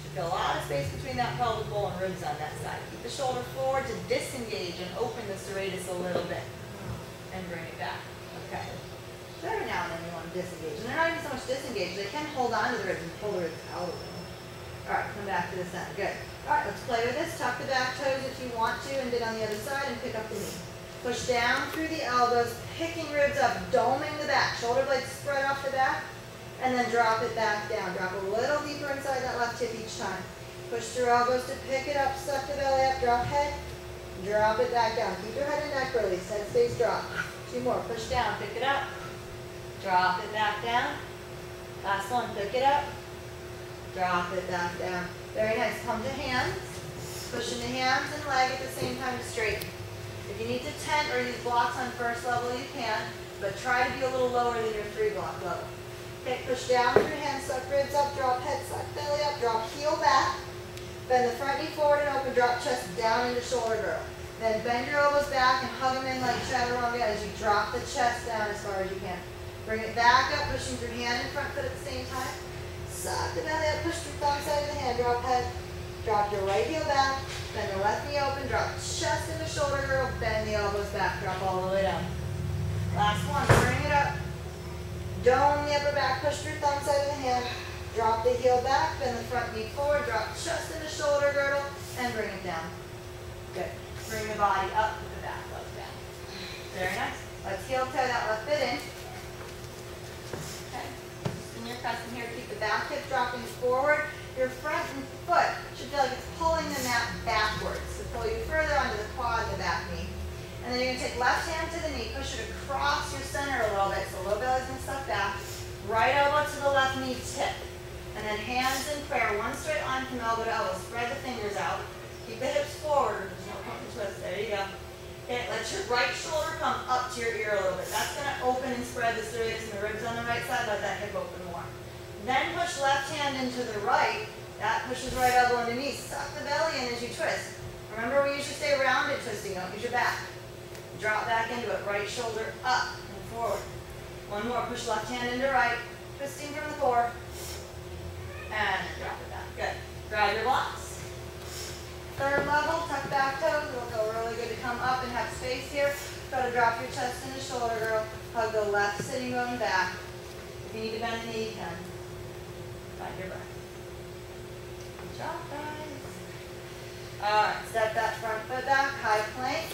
Should feel a lot of space between that pelvic bowl and ribs on that side. Keep the shoulder forward to disengage and open the serratus a little bit. And bring it back. Okay. So every now and then you want to disengage. And they're not even so much disengaged. They can hold on to the ribs and pull the ribs out a little. All right, come back to the center. Good. All right, let's play with this. Tuck the back toes if you want to and get on the other side and pick up the knee. Push down through the elbows, picking ribs up, doming the back. Shoulder blades spread off the back. And then drop it back down. Drop a little deeper inside that left hip each time. Push through elbows to pick it up. Suck the belly up. Drop head. Drop it back down. Keep your head and neck released. Head stays dropped. Two more. Push down. Pick it up. Drop it back down. Last one. Pick it up. Drop it back down. Very nice. Come to hands. Push into hands and leg at the same time to straighten. If you need to tent or use blocks on first level, you can, but try to be a little lower than your 3-block level. Okay, push down through hands, suck ribs up, drop head, suck belly up, drop heel back. Bend the front knee forward and open, drop chest down into shoulder girdle. Then bend your elbows back and hug them in like chaturanga as you drop the chest down as far as you can. Bring it back up, pushing through hand and front foot at the same time. Suck the belly up, push through thumb side of the hand, drop head. Drop your right heel back, bend the left knee open, drop chest into shoulder girdle, bend the elbows back, drop all the way down. Last one, bring it up. Dome the upper back, push through thumb side of the hand, drop the heel back, bend the front knee forward, drop chest into shoulder girdle, and bring it down. Good. Bring the body up with the back leg down. Very nice. Let's heel toe that left foot in. Okay. In your custom here, keep the back hip dropping forward. Your front foot should feel like it's pulling the mat backwards to pull you further onto the quad and the back knee. And then you're going to take left hand to the knee, push it across your center a little bit, so low belly's going to suck back. Right elbow to the left knee tip. And then hands in prayer, one straight line from elbow to elbow. Spread the fingers out. Keep the hips forward. There's no point in twist. There you go. Okay, let your right shoulder come up to your ear a little bit. That's going to open and spread the serratus and the ribs on the right side. Let that hip open more. Then push left hand into the right. That pushes right elbow into knee. Suck the belly in as you twist. Remember, we usually stay rounded twisting. Don't use your back. Drop back into it. Right shoulder up and forward. One more. Push left hand into right. Twisting from the core. And drop it back. Good. Grab your blocks. Third level, tuck back toes. It'll feel really good to come up and have space here. Try to drop your chest into shoulder girdle. Hug the left sitting bone back. If you need to bend the knee, you can. Find your breath. Good job, guys. All right, step that front foot back, high plank.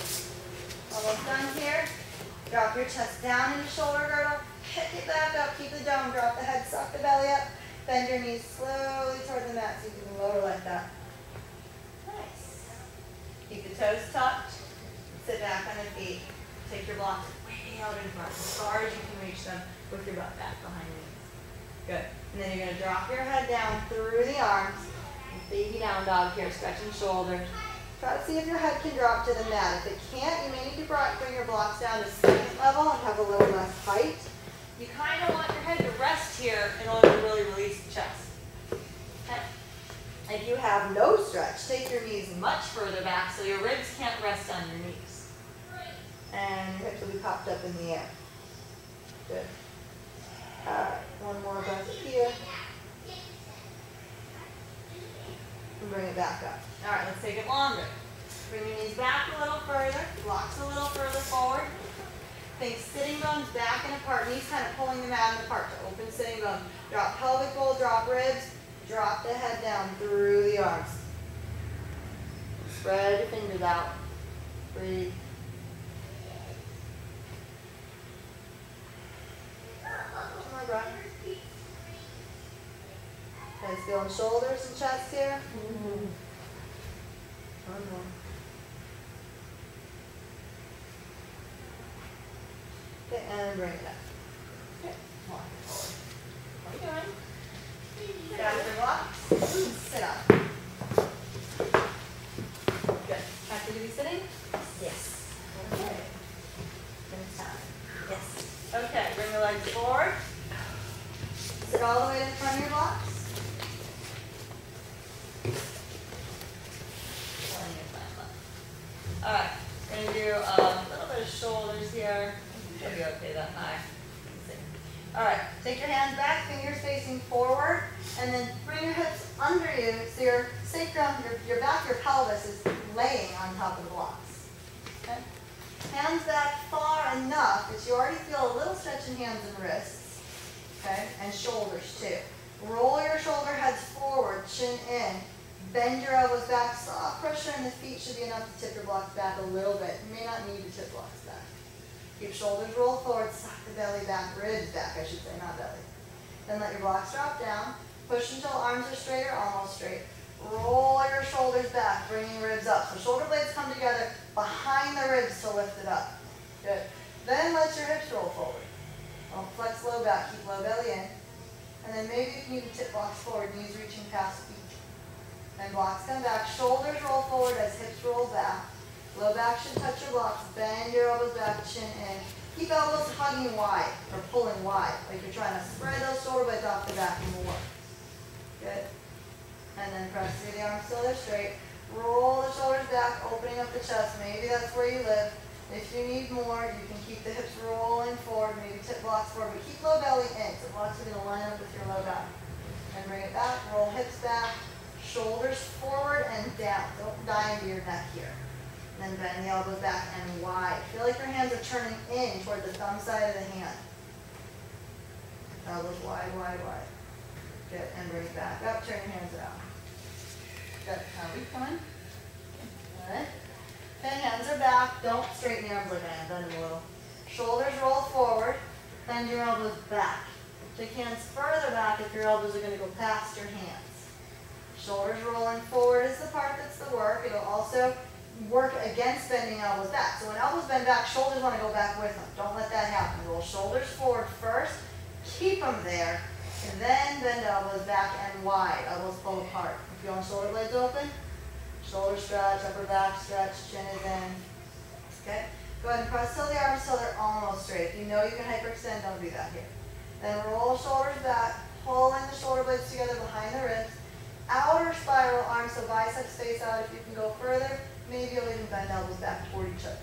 Almost done here. Drop your chest down into shoulder girdle. Pick it back up. Keep the dome. Drop the head. Suck the belly up. Bend your knees slowly toward the mat so you can lower like that. Nice. Keep the toes tucked. Sit back on the feet. Take your blocks way out in front, as far as you can reach them with your butt back behind your knees. Good. And then you're going to drop your head down through the arms. Baby down dog here, stretching shoulders. Try to see if your head can drop to the mat. If it can't, you may need to bring your blocks down to second level and have a little less height. You kind of want your head to rest here in order to really release the chest. Okay? If you have no stretch, take your knees much further back so your ribs can't rest on your knees. And your hips will be popped up in the air. Good. All right, one more breath here. And bring it back up. All right, let's take it longer. Bring your knees back a little further, blocks a little further forward. Think sitting bones back and apart, knees kind of pulling the mat apart to open sitting bone. Drop pelvic bowl, drop ribs, drop the head down through the arms. Spread your fingers out. Breathe. One more breath. Guys, feeling shoulders and chest here? One more. Okay, and bring it up. Okay, walk it forward. What are you doing? Get out of your blocks. Sit up. Good. Happy to be sitting? Yes. Okay. Good time. Yes. Okay, bring the legs forward. Sit all the way to the front of your blocks. All right, we're going to do a little bit of shoulders here. Should be okay that high. All right, take your hands back, fingers facing forward, and then bring your hips under you so your sacrum, your back, your pelvis is laying on top of the blocks. Okay? Hands back far enough that you already feel a little stretch in hands and wrists, okay, and shoulders too. Roll your shoulder heads forward, chin in. Bend your elbows back. Soft pressure in the feet should be enough to tip your blocks back a little bit. You may not need to tip blocks back. Keep shoulders roll forward, suck the belly back, ribs back, I should say, not belly. Then let your blocks drop down. Push until arms are straight or almost straight. Roll your shoulders back, bringing ribs up. So shoulder blades come together behind the ribs to lift it up. Good. Then let your hips roll forward. Don't flex low back, keep low belly in. And then maybe you can even tip blocks forward, knees reaching past feet. Then blocks come back, shoulders roll forward as hips roll back. Low back should touch your blocks. Bend your elbows back, chin in. Keep elbows hugging wide or pulling wide, like you're trying to spread those shoulder blades off the back more. Good. And then press through the arms till they're straight. Roll the shoulders back, opening up the chest. Maybe that's where you live. If you need more, you can keep the hips rolling forward, maybe tip blocks forward, but keep low belly in. So blocks are going to line up with your low back. And bring it back, roll hips back. Shoulders forward and down. Don't die into your neck here. And then bend the elbows back and wide. Feel like your hands are turning in toward the thumb side of the hand. Elbows wide, wide, wide. Good. And bring it back up. Turn your hands around. Good. How are we coming? Good. Then hands are back. Don't straighten the arms like I am. Bend them a little. Shoulders roll forward. Bend your elbows back. Take hands further back if your elbows are going to go past your hands. Shoulders rolling forward is the part that's the work. It'll also work against bending elbows back. So when elbows bend back, shoulders want to go back with them. Don't let that happen. Roll shoulders forward first. Keep them there. And then bend elbows back and wide. Elbows pull apart. If you want shoulder blades open, shoulder stretch, upper back stretch, chin is in. Okay? Go ahead and press till the arms till they're almost straight. If you know you can hyperextend, don't do that here. Then roll shoulders back, pulling the shoulder blades together behind the ribs. Outer spiral arms, so biceps face out. If you can go further, maybe you'll even bend elbows back toward each other.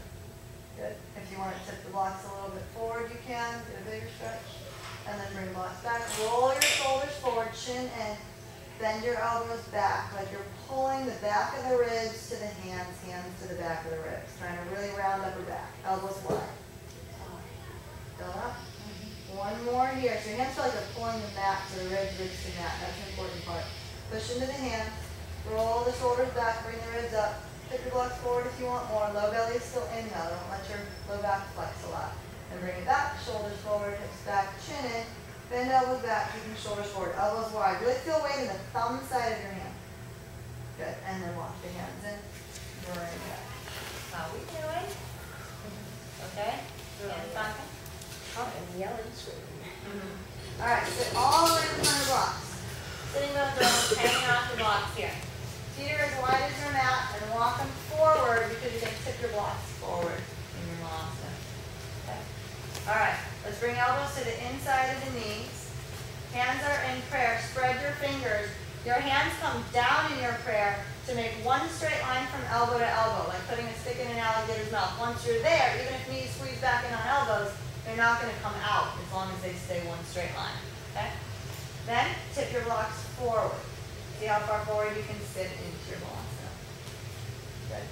Good. If you want to tip the blocks a little bit forward, you can. Get a bigger stretch. And then bring blocks back. Roll your shoulders forward, chin in. Bend your elbows back, like you're pulling the back of the ribs to the hands, hands to the back of the ribs. Trying to really round upper back. Elbows wide. Go up. One more here. So your hands feel like they're pulling the mat to the ribs, ribs to the mat. That's an important part. Push into the hands, roll the shoulders back, bring the ribs up. Tip your blocks forward if you want more. Low belly is still in though. Don't let your low back flex a lot. And bring it back, shoulders forward, hips back, chin in. Bend elbows back, keeping shoulders forward, elbows wide. Really feel weight in the thumb side of your hand. Good, and then walk the hands in, bring it back. How we doing? Okay? Hands talking? I'm yelling, screaming. All right, sit all the way in front of the blocks. Sitting bones almost hanging off the blocks here. Feet are as wide as your mat, and walk them forward because you're going to tip your blocks forward in your malasana. Okay. All right, let's bring elbows to the inside of the knees. Hands are in prayer. Spread your fingers. Your hands come down in your prayer to make one straight line from elbow to elbow, like putting a stick in an alligator's mouth. Once you're there, even if knees squeeze back in on elbows, they're not going to come out as long as they stay one straight line. Okay? Then tip your blocks forward. See how far forward you can sit into your malasana. Good.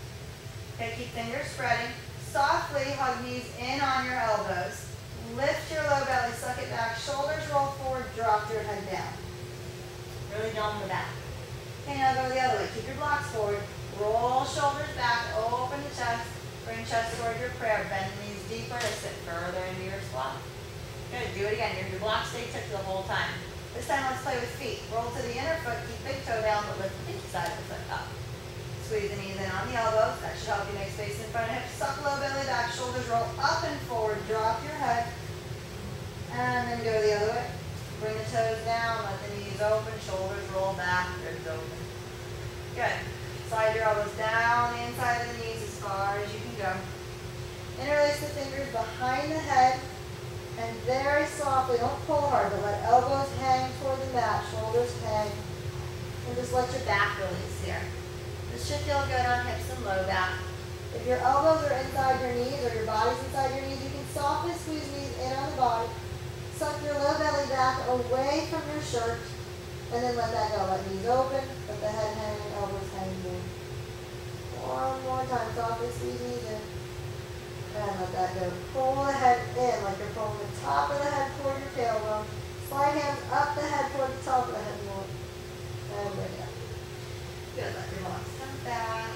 Okay, keep fingers spreading. Softly hug knees in on your elbows. Lift your low belly, suck it back. Shoulders roll forward, drop your head down. Really dome the back. Okay, now go the other way. Keep your blocks forward. Roll shoulders back, open the chest. Bring chest toward your prayer. Bend knees deeper to sit further into your squat. Good, do it again. Your blocks stay tipped the whole time. This time let's play with feet. Roll to the inner foot, keep big toe down, but lift the pinky side of the foot up. Squeeze the knees in on the elbows. That should help you make space in front of hips. Suck low belly back, shoulders roll up and forward. Drop your head. And then go the other way. Bring the toes down, let the knees open, shoulders roll back, ribs open. Good. Slide your elbows down the inside of the knees as far as you can go. Interlace the fingers behind the head. And very softly, don't pull hard, but let elbows hang toward the mat, shoulders hang. And just let your back release here. This should feel good on hips and low back. If your elbows are inside your knees or your body's inside your knees, you can softly squeeze knees in on the body. Suck your low belly back away from your shirt. And then let that go. Let knees open, let the head hang, elbows hang in. One more time, softly squeeze knees in. And let that go. Pull the head in like you're pulling the top of the head toward your tailbone. Slide hands up the head toward the top of the head more. And bring it up. Good. Let your blocks come back.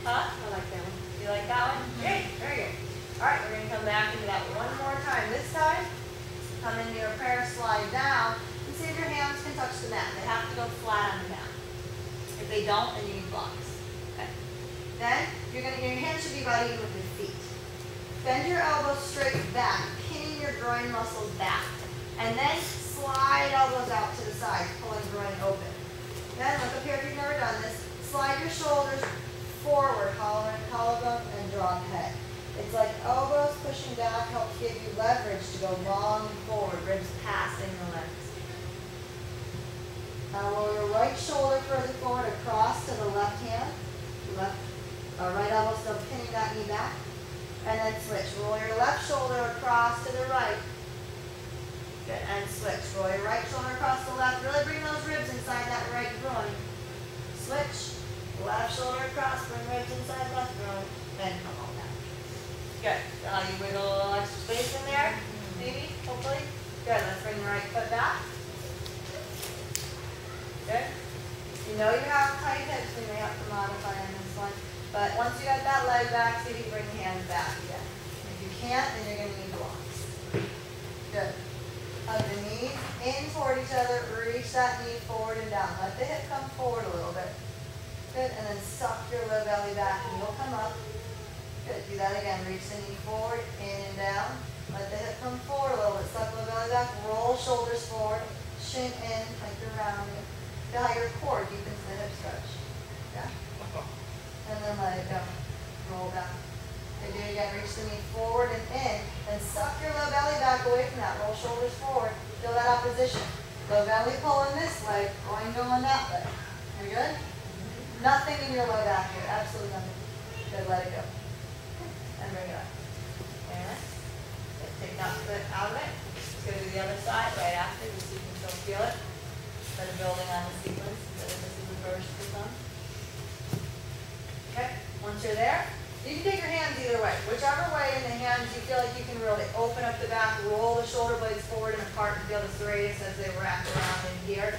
Huh? I like that one. You like that one? Great. Very good. All right, we're going to come back into that one more time. This time, come into your prayer, slide down, and see if your hands can touch the mat. They have to go flat on the mat. If they don't, then you need blocks. Okay. Then, your hands should be about even with your feet. Bend your elbows straight back, pinning your groin muscles back. And then slide elbows out to the side, pulling groin open. Then, look up here if you've never done this. Slide your shoulders forward, collarbone, and drop head. It's like elbows pushing back helps give you leverage to go long and forward, ribs passing the legs. Now roll your right shoulder further forward across to the left hand. Right elbow still pinning that knee back. And then switch. Roll your left shoulder across to the right. Good, and switch. Roll your right shoulder across the left. Really bring those ribs inside that right groin. Switch. Left shoulder across, bring ribs inside left groin. Then come on down. Good. You wiggle a little extra space in there, maybe, hopefully. Good. Let's bring the right foot back. Good. You know you have tight hips, we may have to modify on this one. But once you got that leg back, see if you can bring the hands back again. If you can't, then you're going to need blocks. Good. Hug the knees in toward each other. Reach that knee forward and down. Let the hip come forward a little bit. Good. And then suck your low belly back and you'll come up. Good. Do that again. Reach the knee forward, in and down. Let the hip come forward a little bit. Suck low belly back. Roll shoulders forward. Shin in like you're rounding. Feel how your core deepens the hip stretch. Yeah. And then let it go. Roll back. Okay, do it again. Reach the knee forward and in. Then suck your low belly back away from that. Roll shoulders forward. Feel that opposition. Low belly pulling this leg. Groin going that way. You good? Nothing in your low back here. Absolutely nothing. Good. Let it go. And bring it up. And take that foot out of it. Let's go to the other side right after, just so you can still feel it. Instead of building on the sequence, instead of this is the first for some. Okay, once you're there, you can take your hands either way. Whichever way in the hands you feel like you can really open up the back, roll the shoulder blades forward and apart and feel the serratus as they wrap around in here.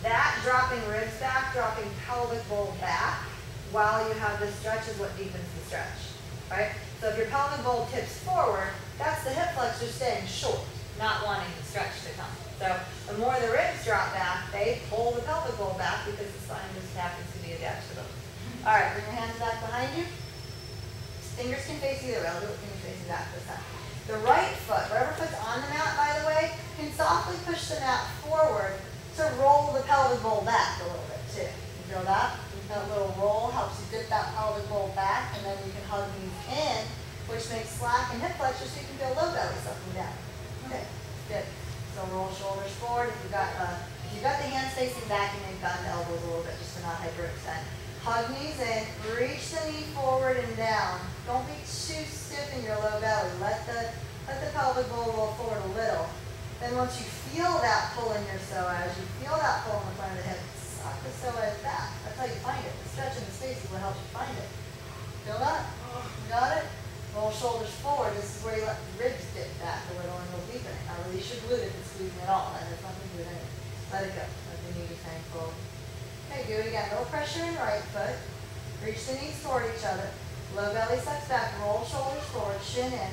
That dropping ribs back, dropping pelvic bowl back while you have this stretch is what deepens the stretch. Right? So So if your pelvic bowl tips forward, that's the hip flexor staying short, not wanting the stretch to come. So the more the ribs drop back, they pull the pelvic bowl back because the spine just happens to be attached to them. All right, bring your hands back behind you. Fingers can face either way. I'll do it fingers facing back this time. The right foot, whatever foot's on the mat, by the way, can softly push the mat forward to roll the pelvic bowl back a little bit too. You feel that? That little roll helps you dip that pelvic bowl back, and then you can hug knees in, which makes slack and hip flexor so you can feel low belly sucking down. Okay, good. So roll shoulders forward. If you've got the hands facing back, you may bend the elbows a little bit just to not hyperextend. Hug knees in, reach the knee forward and down. Don't be too stiff in your low belly. Let the pelvic bowl roll forward a little. Then once you feel that pull in your psoas, you feel that pull in the front of the hip, suck the psoas back. That's how you find it. The stretch in the space is what helps you find it. Feel that? Got it? Roll shoulders forward. This is where you let the ribs dip back a little and go deeper. Now release your glute if it's squeezing at all. That has nothing to do with anything. Let it go. Let the knee just hang forward. Okay, do it again. No pressure in right foot. Reach the knees toward each other. Low belly sucks back. Roll shoulders forward. Shin in.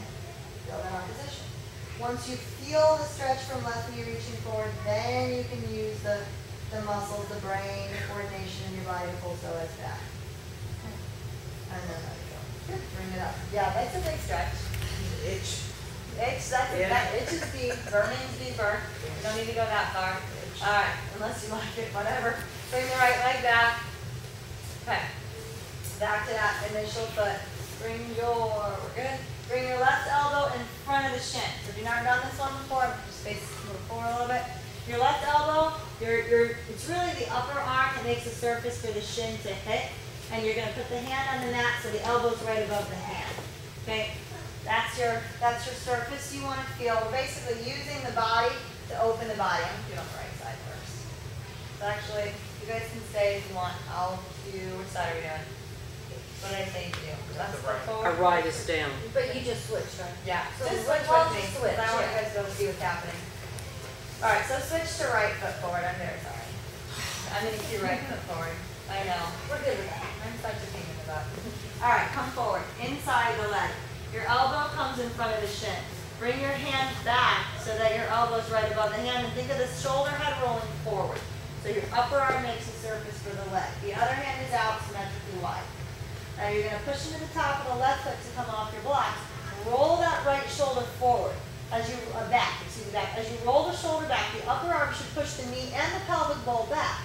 Feel that arm position. Once you feel the stretch from left knee reaching forward, then you can use the muscles, the brain, the coordination in your body to pull psoas back. And then let it go. Good. Bring it up. Yeah, that's a big stretch. Itch. Itch, that itch is deep. Burning's deeper. You don't need to go that far. All right, unless you like it, whatever. Bring the right leg back. Okay. Back to that initial foot. We're good. Bring your left elbow in front of the shin. So if you've never done this one before, just face move forward a little bit. Your left elbow, it's really the upper arm that makes the surface for the shin to hit. And you're gonna put the hand on the mat so the elbow's right above the hand. Okay? That's your surface you want to feel. We're basically using the body to open the body. I'm gonna do it on the right side first. So actually, you guys can stay if you want. I'll do, which side are we doing? What did I say to do? Left foot forward? Our right is down. But you just switched, right? Yeah. So Just switch switch with with me. me. Switch, I want you yeah. guys to be able to see what's happening. All right, so switch to right foot forward. I'm very sorry. I'm going to do right foot forward. I know. We're good with that. I'm such a pain in the butt. All right, come forward. Inside the leg. Your elbow comes in front of the shin. Bring your hand back so that your elbow's right above the hand, and think of the shoulder head rolling forward. So your upper arm makes a surface for the leg. The other hand is out symmetrically wide. Now you're going to push into the top of the left foot to come off your blocks. Roll that right shoulder forward as you back. As you roll the shoulder back, the upper arm should push the knee and the pelvic bowl back.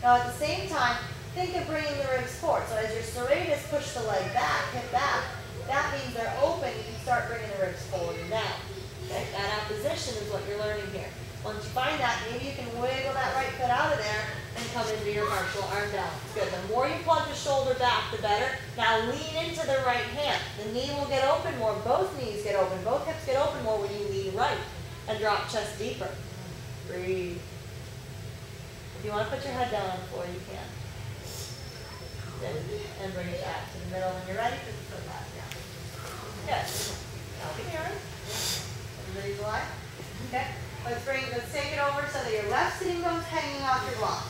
Now at the same time, think of bringing the ribs forward. So as your serratus push the leg back, hip back, that means they're open. You can start bringing the ribs forward and down. Okay? That opposition is what you're learning here. Once you find that, maybe you can wiggle that right foot out of there and come into your partial arm down. Good. The more you plug the shoulder back, the better. Now lean into the right hand. The knee will get open more. Both knees get open. Both hips get open more when you lean right and drop chest deeper. Breathe. If you want to put your head down on the floor, you can. Good. And bring it back to the middle. When you're ready, put the foot back down. Good. Now be here. Everybody's alive? Okay. Let's take it over so that your left sitting bone's hanging off your block.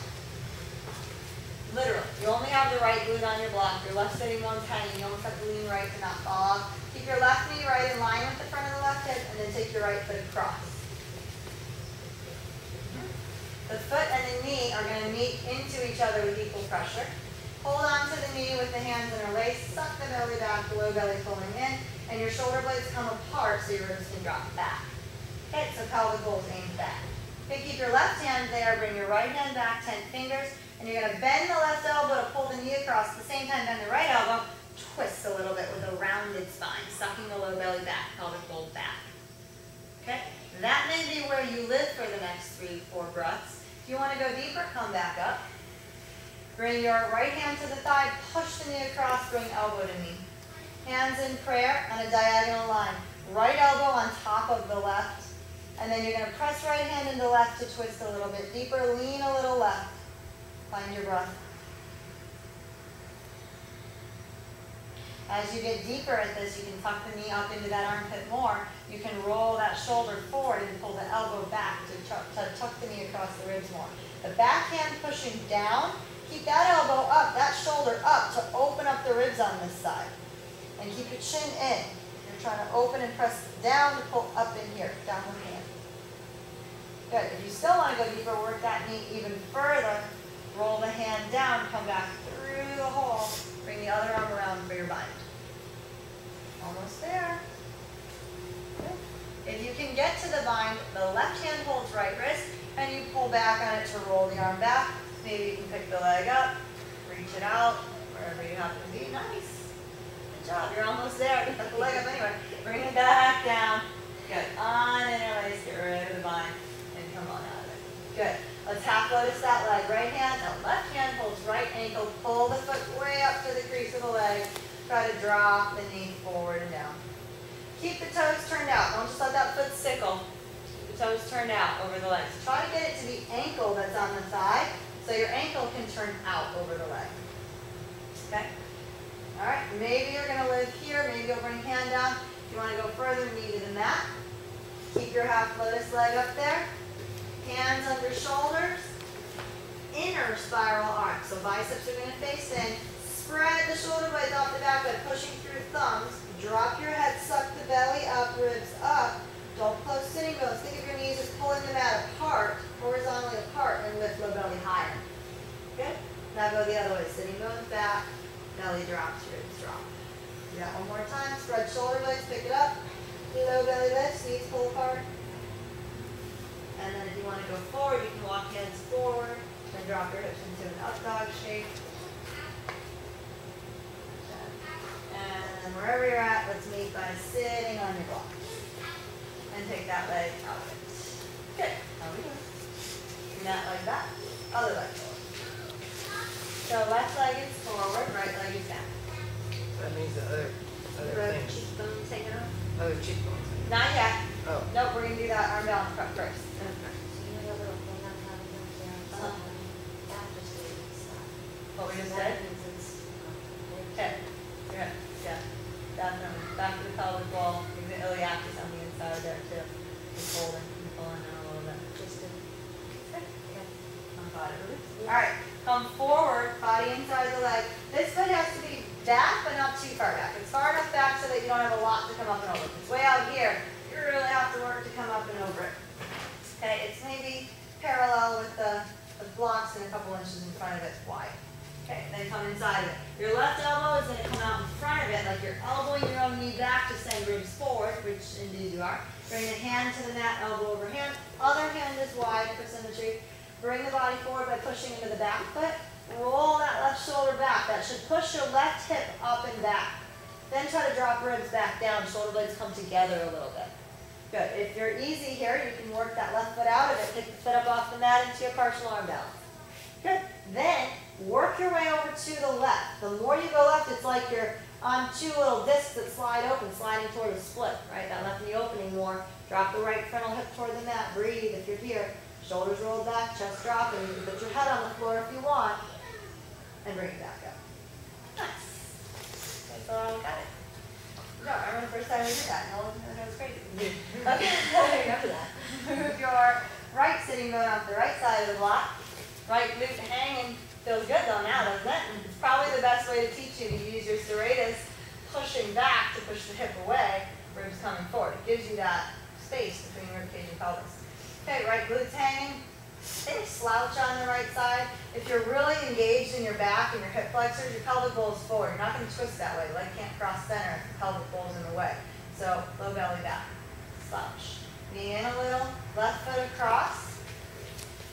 Literally. You only have the right glute on your block. Your left sitting bone's hanging. You almost have to lean right to not fall off. Keep your left knee right in line with the front of the left hip, and then take your right foot across. The foot and the knee are going to meet into each other with equal pressure. Hold on to the knee with the hands interlaced. Suck the belly back, the low belly pulling in, and your shoulder blades come apart so your ribs can drop back. Okay, so pelvic bowl is aimed back. Okay, keep your left hand there, bring your right hand back, 10 fingers, and you're going to bend the left elbow to pull the knee across. At the same time, bend the right elbow, twist a little bit with a rounded spine, sucking the low belly back, pelvic bowl back. Okay, that may be where you live for the next 3-4 breaths. If you want to go deeper, come back up. Bring your right hand to the thigh, push the knee across, bring elbow to knee. Hands in prayer on a diagonal line. Right elbow on top of the left. And then you're going to press right hand into left to twist a little bit deeper. Lean a little left. Find your breath. As you get deeper at this, you can tuck the knee up into that armpit more. You can roll that shoulder forward and pull the elbow back to tuck the knee across the ribs more. The back hand pushing down. Keep that elbow up, that shoulder up to open up the ribs on this side. And keep your chin in. You're trying to open and press down to pull up in here, down with hand. Good. If you still want to go deeper, work that knee even further. Roll the hand down, come back through the hole. Bring the other arm around for your bind. Almost there. Good. If you can get to the bind, the left hand holds right wrist, and you pull back on it to roll the arm back. Maybe you can pick the leg up, reach it out, wherever you happen to be. Nice. Good job. You're almost there. Pick the leg up anyway. Bring it back down. Good. On interlace, get rid of the bind, and come on out of it. Good. Let's half lotus that leg. Right hand, now left hand holds right ankle. Pull the foot way up to the crease of the leg. Try to drop the knee forward and down. Keep the toes turned out. Don't just let that foot sickle. Keep the toes turned out over the legs. Try to get it to the ankle that's on the thigh, so your ankle can turn out over the leg. Okay? All right, maybe you're going to live here. Maybe you'll bring hand down. If you want to go further, knee to the mat. Keep your half lotus leg up there. Hands under shoulders. Inner spiral arch. So biceps are going to face in. Spread the shoulder blades off the back by pushing through thumbs. Drop your head, suck the belly up, ribs up. Don't close sitting bones. Think of your knees as pulling the mat apart, horizontally apart, and lift low belly higher. Good? Now go the other way. Sitting bones back, belly drops, ribs drop. Do that one more time. Spread shoulder blades, pick it up. Low belly lifts, knees pull apart. And then if you want to go forward, you can walk hands forward, then drop your hips into an up dog shape. And wherever you're at, let's meet by sitting on your block. And take that leg out of it. Good. How we doing? Bring that leg back. Other leg forward. So left leg is forward, right leg is back. That means the other things. Cheekbones hanging off? Other cheekbones. Not yet. Oh. Nope, we're going to do that arm balance prep first. What we just said? Okay. Good. Yeah. Definitely. Back to the pelvic wall. Maybe the iliacus on the inside there too. Just holding and pulling in a little bit. Just good. On body release. Alright. Come forward, body inside the leg. This foot has to be back, but not too far back. It's far enough back so that you don't have a lot to come up and over. If it's way out here, you really have to work to come up and over it. Okay, it's maybe parallel with the blocks and a couple inches in front of it wide. Okay, then come inside of it. Your left elbow is going to come out in front of it, like you're elbowing your own knee back to send ribs forward, which indeed you are. Bring the hand to the mat, elbow over hand. Other hand is wide for symmetry. Bring the body forward by pushing into the back foot. Roll that left shoulder back. That should push your left hip up and back. Then try to drop ribs back down. Shoulder blades come together a little bit. Good. If you're easy here, you can work that left foot out of it. Pick the foot up off the mat into your partial arm balance. Good. Then work your way over to the left. The more you go left, it's like you're on two little discs that slide open, sliding toward a split, right? That left knee opening more. Drop the right frontal hip toward the mat. Breathe if you're here. Shoulders rolled back, chest dropping. You can put your head on the floor if you want. And bring it back up. Nice. That's all got it. No, I remember the first time we did that. No one was crazy. Okay, remember that. Move your right sitting bone off the right side of the block. Right glute hanging. Feels good though now, doesn't it? It's probably the best way to teach you to use your serratus pushing back to push the hip away, ribs coming forward. It gives you that space between rib cage and pelvis. Okay, right glute's hanging. Maybe slouch on the right side. If you're really engaged in your back and your hip flexors, your pelvic bowl is forward. You're not going to twist that way. The leg can't cross center if the pelvic bowl is in the way. So low belly back. Slouch. Knee in a little. Left foot across.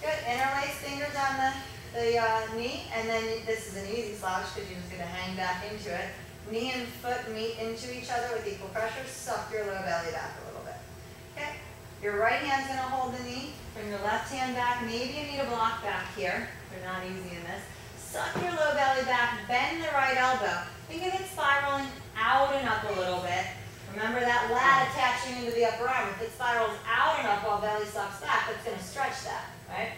Good. Interlace fingers on the knee. And then this is an easy slouch because you're just going to hang back into it. Knee and foot meet into each other with equal pressure. Suck your low belly back a little bit. Okay. Your right hand's going to hold the knee. Bring your left hand back. Maybe you need a block back here. They're not easy in this. Suck your low belly back. Bend the right elbow. Think of it spiraling out and up a little bit. Remember that lat attaching into the upper arm. If it spirals out and up while belly sucks back, that's going to stretch that, right?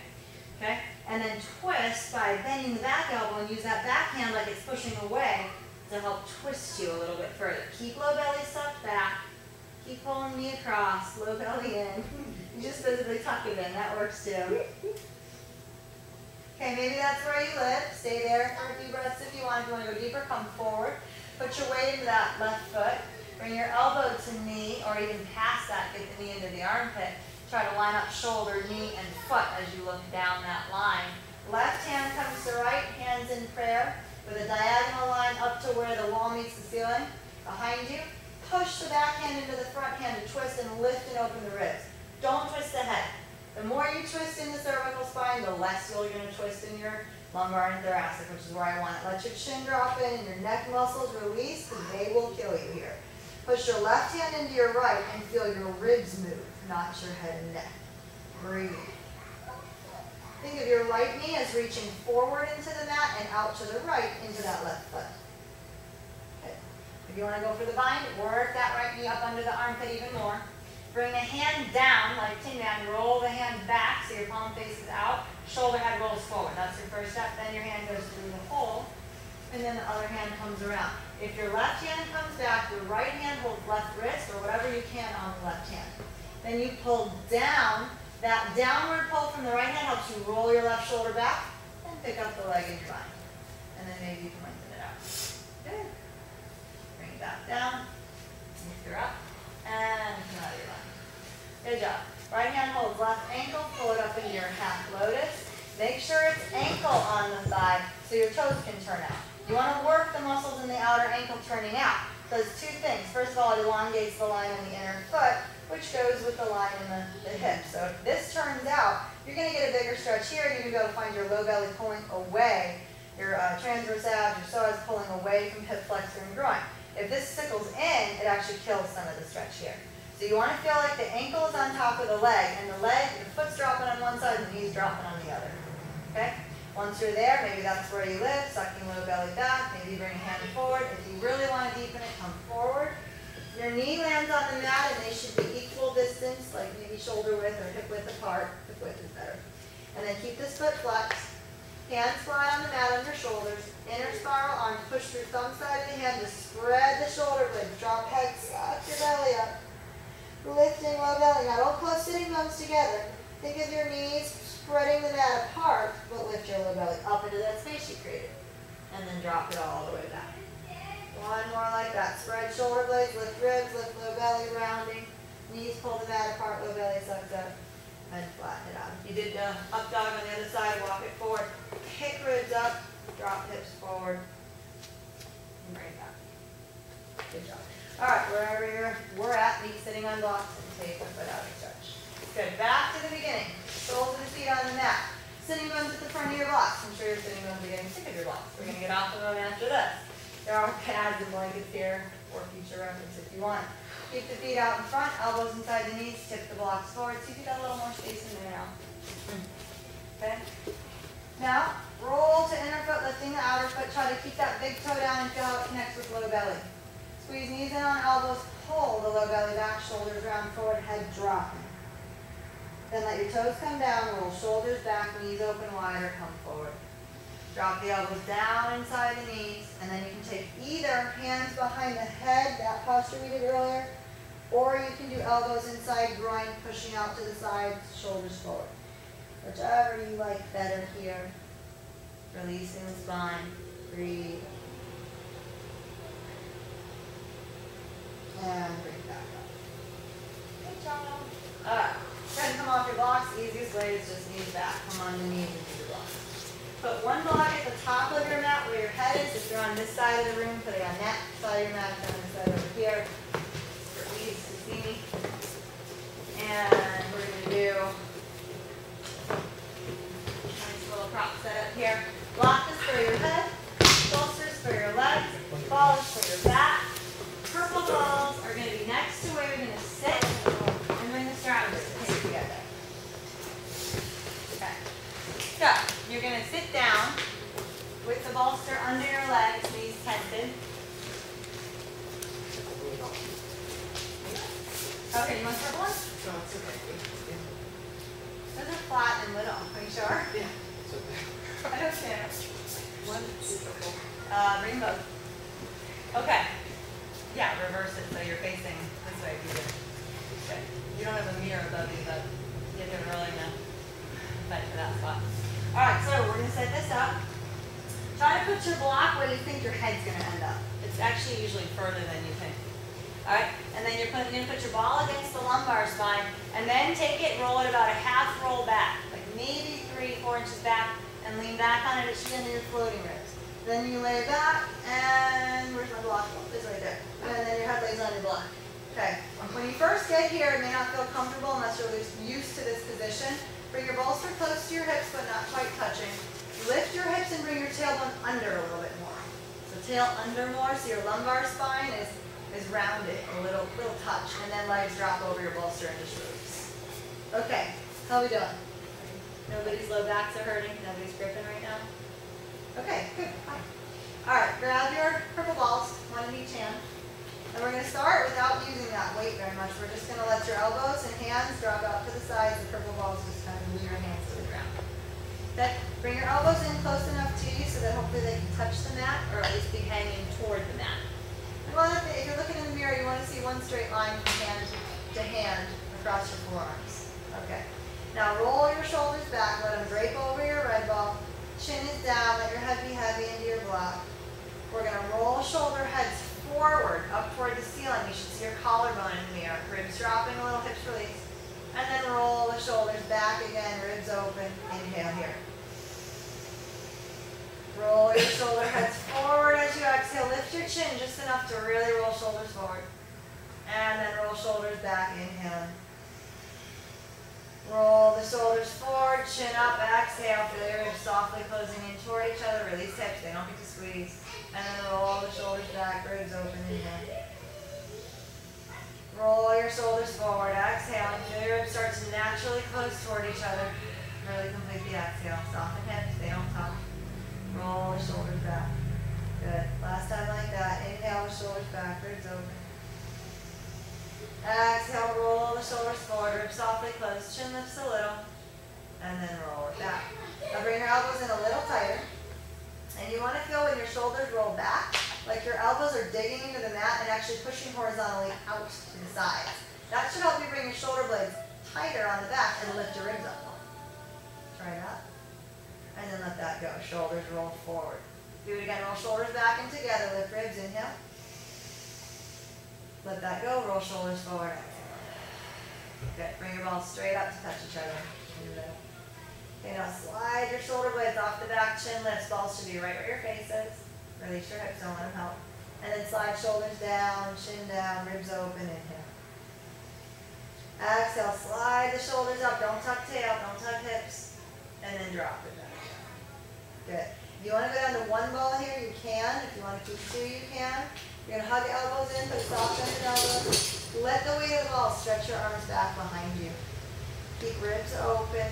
Okay? And then twist by bending the back elbow and use that back hand like it's pushing away to help twist you a little bit further. Keep low belly sucked back. Keep pulling me across, low belly in. You just physically tuck it in, that works too. Okay, maybe that's where you live. Stay there for a few breaths if you want. If you want to go deeper, come forward. Put your weight into that left foot. Bring your elbow to knee, or even past that, get the knee into the armpit. Try to line up shoulder, knee, and foot as you look down that line. Left hand comes to right, hands in prayer, with a diagonal line up to where the wall meets the ceiling. Behind you, push the back hand into the front hand to twist and lift and open the ribs. Don't twist the head. The more you twist in the cervical spine, the less you're going to twist in your lumbar and thoracic, which is where I want it. Let your chin drop in and your neck muscles release, because they will kill you here. Push your left hand into your right and feel your ribs move, not your head and neck. Breathe. Think of your right knee as reaching forward into the mat and out to the right into that left foot. Okay. If you want to go for the bind, work that right knee up under the armpit even more. Bring the hand down like Tin Man. Roll the hand back so your palm faces out. Shoulder head rolls forward. That's your first step. Then your hand goes through the hole, and then the other hand comes around. If your left hand comes back, your right hand holds left wrist or whatever you can on the left hand. Then you pull down. That downward pull from the right hand helps you roll your left shoulder back and pick up the leg in your bind. And then maybe you can lengthen it out. Good. Bring it back down. Lift her up. And come out of your bind. Good job. Right hand holds left ankle. Pull it up into your half lotus. Make sure it's ankle on the thigh so your toes can turn out. You want to work the muscles in the outer ankle turning out. Does two things. First of all, it elongates the line in the inner foot, which goes with the line in the hip. So if this turns out, you're going to get a bigger stretch here, and you're going to be able to find your low belly pulling away, your transverse abs, your psoas pulling away from hip flexor and groin. If this sickles in, it actually kills some of the stretch here. So you want to feel like the ankle is on top of the leg, and the foot's dropping on one side and the knee's dropping on the other. Okay? Once you're there, maybe that's where you live, sucking low belly back, maybe bring a hand forward. If you really want to deepen it, come forward. Your knee lands on the mat, and they should be equal distance, like maybe shoulder width or hip width apart. Hip width is better. And then keep this foot flexed. Hands fly on the mat under shoulders. Inner spiral arms push through thumb side of the hand to spread the shoulder blades. Drop head, suck your belly up. Lifting low belly. Now don't close sitting bones together. Think of your knees spreading the mat apart, but lift your low belly up into that space you created. And then drop it all the way back. One more like that. Spread shoulder blades, lift ribs, lift low belly, rounding. Knees pull the mat apart, low belly sucks up, and flatten it out. If you did the up dog on the other side, walk it forward. Kick ribs up, drop hips forward, and bring it back. Good job. All right, wherever we're at, meet sitting on blocks and take the foot out and stretch. Good. Back to the beginning. Soles of the feet on the mat. Sitting bones at the front of your blocks. I'm sure your sitting bones are getting sick of your blocks. We're going to get off of them after this. There are pads and blankets here for future reference if you want. Keep the feet out in front, elbows inside the knees, tip the blocks forward. See if you got a little more space in there now. Okay? Now, roll to inner foot, lifting the outer foot. Try to keep that big toe down and feel how it connects with low belly. Squeeze knees in on elbows, pull the low belly back, shoulders round forward, head dropping. Then let your toes come down, roll shoulders back, knees open wider, come forward. Drop the elbows down inside the knees, and then you can take either hands behind the head, that posture we did earlier, or you can do elbows inside groin, pushing out to the sides, shoulders forward. Whichever you like better here. Releasing the spine, breathe. And bring it back up. Good job. All right. Go ahead and come off your blocks. Easiest way is just knees back. Come on the knees into your blocks. Put one block at the top of your mat where your head is. If you're on this side of the room, put it on that side of your mat. If you're on this side over here, for ease to see me. And we're going to do a nice little prop setup here. Block is for your head, bolsters for your legs, balls for your back. Purple balls are going to be next to where you're going to sit and bring the straps together. Okay. So, you're going to sit down with the bolster under your legs, knees tented. Okay, you want purple ones? No, it's okay. Those are flat and little. Are you sure? Yeah, it's okay. I don't care. One is purple. Bring both. Okay. Yeah, reverse it so you're facing this way. Okay. You don't have a mirror above you, but you're really going to fight for that spot. All right, so we're going to set this up. Try to put your block where you think your head's going to end up. It's It's actually usually further than you think. All right, and then you're going to put your ball against the lumbar spine, and then take it, roll it about a half roll back, like maybe 3-4 inches back, and lean back on it at the end of your floating ribs. Then you lay back, and where's my block? Oh, it's right there. And then your head lays on your block. Okay. When you first get here, it may not feel comfortable unless you're used to this position. Bring your bolster close to your hips, but not quite touching. Lift your hips and bring your tailbone under a little bit more. So tail under more, so your lumbar spine is rounded, a little touch, and then legs drop over your bolster and just release. Okay, how are we doing? Nobody's low backs are hurting, nobody's gripping right now? Okay, good. All right, grab your purple balls, one in each hand. And we're going to start without using that weight very much. We're just going to let your elbows and hands drop out to the sides. The purple balls just kind of move your hands to the ground. Okay, bring your elbows in close enough to you so that hopefully they can touch the mat, or at least be hanging toward the mat. If you're looking in the mirror, you want to see one straight line from hand to hand across your forearms. Okay. Now roll your shoulders back, let them drape over your red ball. Chin is down, let your head be heavy into your block. We're going to roll shoulder heads forward, up toward the ceiling. You should see your collarbone in the mirror. Ribs dropping a little, hips release. And then roll the shoulders back again, ribs open. Inhale here. Roll your shoulder heads forward as you exhale. Lift your chin just enough to really roll shoulders forward. And then roll shoulders back, inhale. Roll the shoulders forward, chin up, exhale. Feel your ribs softly closing in toward each other. Release hips, they don't get to squeeze. And then roll the shoulders back, ribs open, inhale. Roll your shoulders forward, exhale. And feel your ribs start to naturally close toward each other. Really complete the exhale. Soften hips, they don't touch. Roll the shoulders back. Good. Last time like that. Inhale, the shoulders back, ribs open. Exhale, roll the shoulders forward, ribs softly closed, chin lifts a little, and then roll it back. Now bring your elbows in a little tighter, and you want to feel when your shoulders roll back, like your elbows are digging into the mat and actually pushing horizontally out to the sides. That should help you bring your shoulder blades tighter on the back and lift your ribs up. Try that. And then let that go. Shoulders roll forward. Do it again. Roll shoulders back and together. Lift ribs. Inhale. Let that go. Roll shoulders forward. Good. Bring your balls straight up to touch each other in the middle. Okay, now slide your shoulder blades off the back. Chin lifts. Balls should be right where your face is. Release your hips. Don't let them help. And then slide shoulders down, chin down, ribs open. Inhale. Exhale. Slide the shoulders up. Don't tuck tail. Don't tuck hips. And then drop it back. Good. If you want to go down to one ball here, you can. If you want to keep two, you can. You're going to hug elbows in, put soft bended elbows. Let the weight of the ball stretch your arms back behind you. Keep ribs open.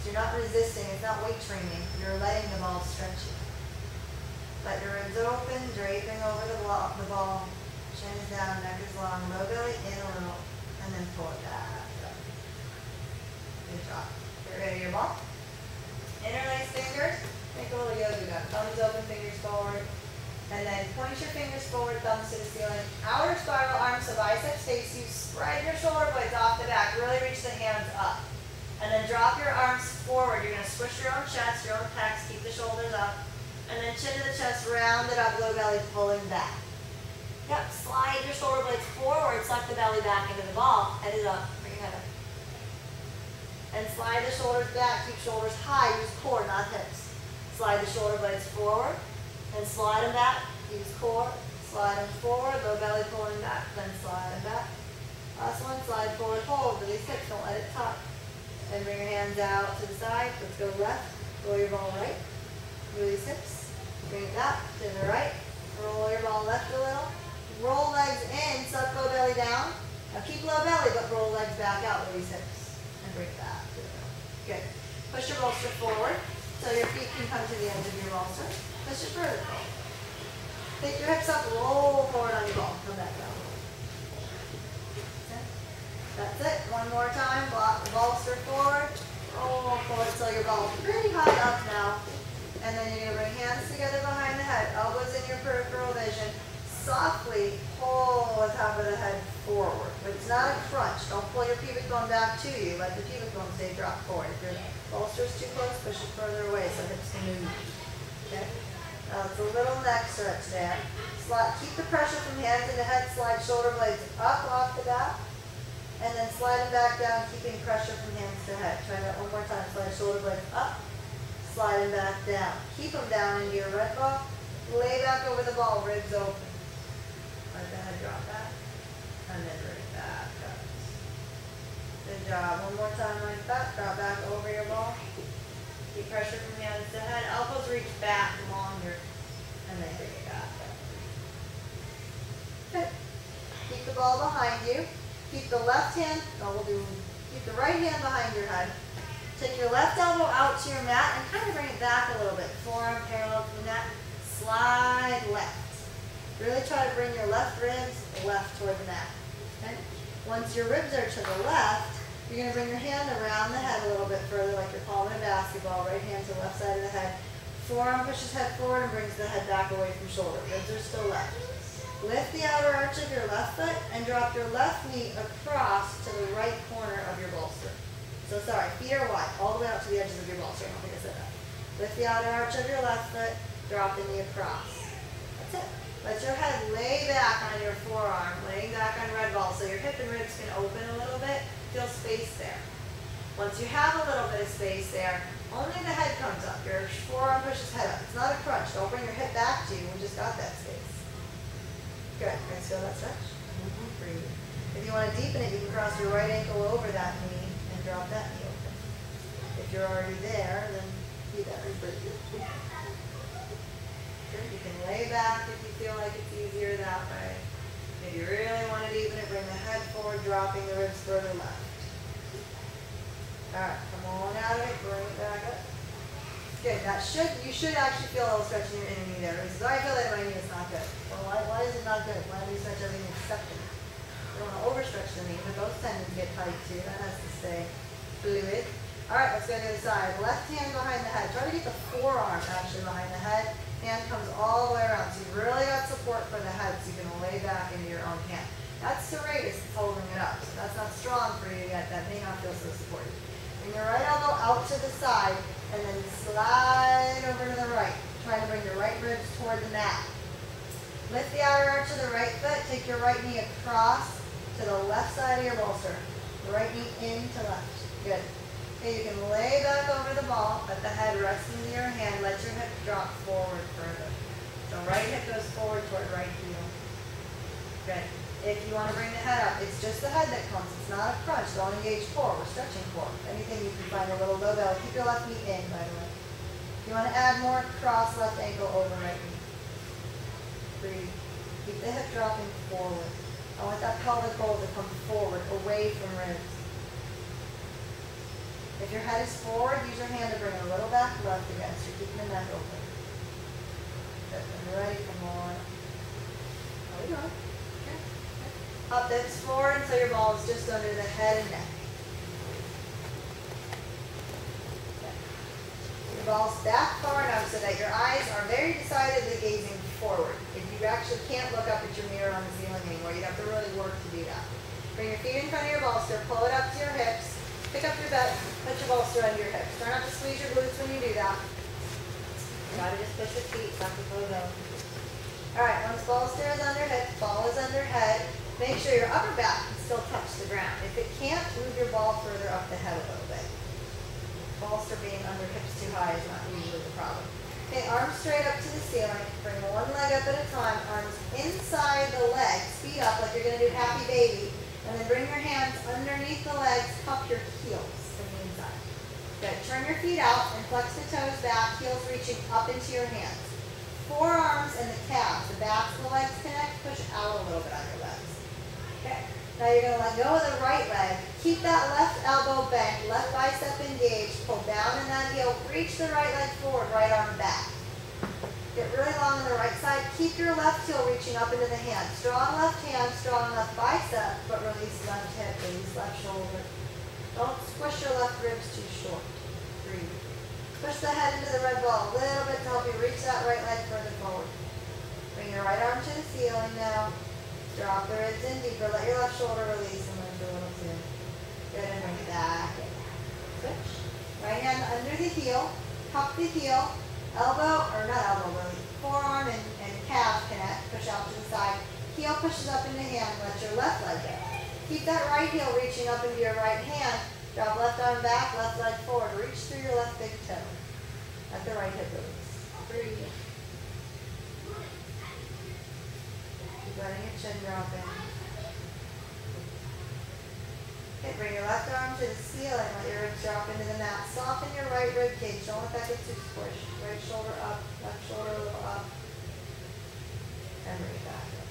So you're not resisting. It's not weight training. You're letting the ball stretch you. Let your ribs open, draping over the ball. Chin is down, neck is long, low belly in a little, and then pull it back up. Good job. Get rid of your ball. Interlace fingers, make a little yoga gun. Thumbs open, fingers forward. And then point your fingers forward, thumbs to the ceiling. Outer spiral arms, so biceps face you. Spread your shoulder blades off the back. Really reach the hands up. And then drop your arms forward. You're going to squish your own chest, your own pecs. Keep the shoulders up. And then chin to the chest, round it up, low belly, pulling back. Yep, slide your shoulder blades forward, suck the belly back into the ball. Head is up, bring your head up. And slide the shoulders back, keep shoulders high, use core, not hips. Slide the shoulder blades forward, and slide them back, use core, slide them forward, low belly pulling back, then slide them back. Last one, slide forward, hold, release hips, don't let it tuck. And bring your hands out to the side, let's go left, roll your ball right, release hips, bring it back to the right, roll your ball left a little, roll legs in, suck low belly down. Now keep low belly, but roll legs back out, release hips. Bring it back to the middle. Good. Push your bolster forward so your feet can come to the edge of your bolster. Push it further forward. Take your hips up, roll forward on your ball. Come back down. Okay. That's it. One more time. Block the bolster forward. Roll forward so your ball's pretty high up now. And then you're going to bring hands together behind the head. Elbows in your peripheral vision. Softly pull the top of the head forward. But it's not a crunch. Don't pull your pubic bone back to you. Let the pubic bone stay dropped forward. If your bolster is too close, push it further away so hips can move. Okay? Now it's a little neck stretch there. Slide, keep the pressure from hands into head, slide shoulder blades up off the back, and then slide them back down, keeping pressure from hands to head. Try that one more time. Slide shoulder blades up, slide them back down. Keep them down into your red ball. Lay back over the ball, ribs open. Let the head drop back, and then bring it back up. Good job. One more time like that. Drop back over your ball. Keep pressure from hands to head. Elbows reach back longer, and then bring it back up. Good. Keep the ball behind you. Keep the left hand, keep the right hand behind your head. Take your left elbow out to your mat and kind of bring it back a little bit. Forearm parallel to the mat. Slide left. Really try to bring your left ribs left toward the mat. Okay? Once your ribs are to the left, you're going to bring your hand around the head a little bit further like you're palming a basketball. Right hand to left side of the head. Forearm pushes head forward and brings the head back away from shoulder. Ribs are still left. Lift the outer arch of your left foot and drop your left knee across to the right corner of your bolster. So sorry, feet are wide, all the way out to the edges of your bolster. I don't think I said that. Lift the outer arch of your left foot, drop the knee across. That's it. Let your head lay back on your forearm, laying back on red ball so your hip and ribs can open a little bit. Feel space there. Once you have a little bit of space there, only the head comes up. Your forearm pushes head up. It's not a crunch. Don't bring your hip back to you. We just got that space. Good. Guys, feel that stretch? Breathe. If you want to deepen it, you can cross your right ankle over that knee and drop that knee open. If you're already there, then do that. Breathe. Good. You can lay back if you feel like it's easier that way. If you really want to deepen it, bring the head forward, dropping the ribs further left. All right, come on out of it, bring it back up. Good. You should actually feel a little stretch in your inner knee there. Because I feel like my knee is not good. Well, why is it not good? Why do you stretch everything except the knee? You don't want to overstretch the knee, but those tendons get tight too. That has to stay fluid. All right, let's go to the other side. Left hand behind the head. Try to get the forearm actually behind the head. Hand comes all the way around. So you've really got support for the head, so you can lay back into your own hand. That's serratus that's holding it up. So that's not strong for you yet. That may not feel so supportive. Bring your right elbow out to the side, and then slide over to the right. Trying to bring your right ribs toward the mat. Lift the outer arch of the right foot. Take your right knee across to the left side of your bolster. Right knee in to left. Good. Okay, you can lay back over the ball. Let the head rest into your hand. Let your hip drop forward further. So right hip goes forward toward right heel. Good. If you want to bring the head up, it's just the head that comes. It's not a crunch. Don't engage core. We're stretching core. If anything, you can find a little low belly. Keep your left knee in, by the way. If you want to add more, cross left ankle over right knee. Breathe. Keep the hip dropping forward. I want that pelvic bowl to come forward, away from ribs. If your head is forward, use your hand to bring a little back left again, so you're keeping the neck open. Good. When you're ready, come on. How are we doing? Up the hips forward until your ball is just under the head and neck. Okay. Your ball's back far enough so that your eyes are very decidedly gazing forward. If you actually can't look up at your mirror on the ceiling anymore, you'd have to really work to do that. Bring your feet in front of your bolster, pull it up to your hips, pick up your butt, put your bolster under your hips. Try not to squeeze your glutes when you do that. Try to just push your feet back and forth over. All right, once bolster is under hip, ball is under head, make sure your upper back can still touch the ground. If it can't, move your ball further up the head a little bit. Bolster being under hips too high is not usually the problem. Okay, arms straight up to the ceiling. Bring one leg up at a time. Arms inside the legs. Feet up like you're going to do happy baby. And then bring your hands underneath the legs. Cup your heels from the inside. Good. Turn your feet out and flex the toes back. Heels reaching up into your hands. Forearms and the calves. The backs of the legs connect. Push out a little bit on your legs. Okay. Now you're going to let go of the right leg. Keep that left elbow bent, left bicep engaged. Pull down in that heel. Reach the right leg forward, right arm back. Get really long on the right side. Keep your left heel reaching up into the hand. Strong left hand, strong left bicep, but release left hip, release left shoulder. Don't squish your left ribs too short. Breathe. Push the head into the red ball a little bit to help you reach that right leg further forward. Bring your right arm to the ceiling now. Drop the ribs in deeper. Let your left shoulder release and lift a little too. Good, and bring it back in. Switch. Right hand under the heel. Cup the heel. Elbow, or not elbow, really. forearm and calf connect, push out to the side. Heel pushes up into hand, let your left leg go. Keep that right heel reaching up into your right hand. Drop left arm back, left leg forward. Reach through your left big toe. Let the right hip release. 3. Keep letting your chin drop in. Okay, bring your left arm to the ceiling. Let your ribs drop into the mat. Soften your right rib cage. Don't let that get too squished. Right shoulder up, left shoulder a little up. And bring it back up.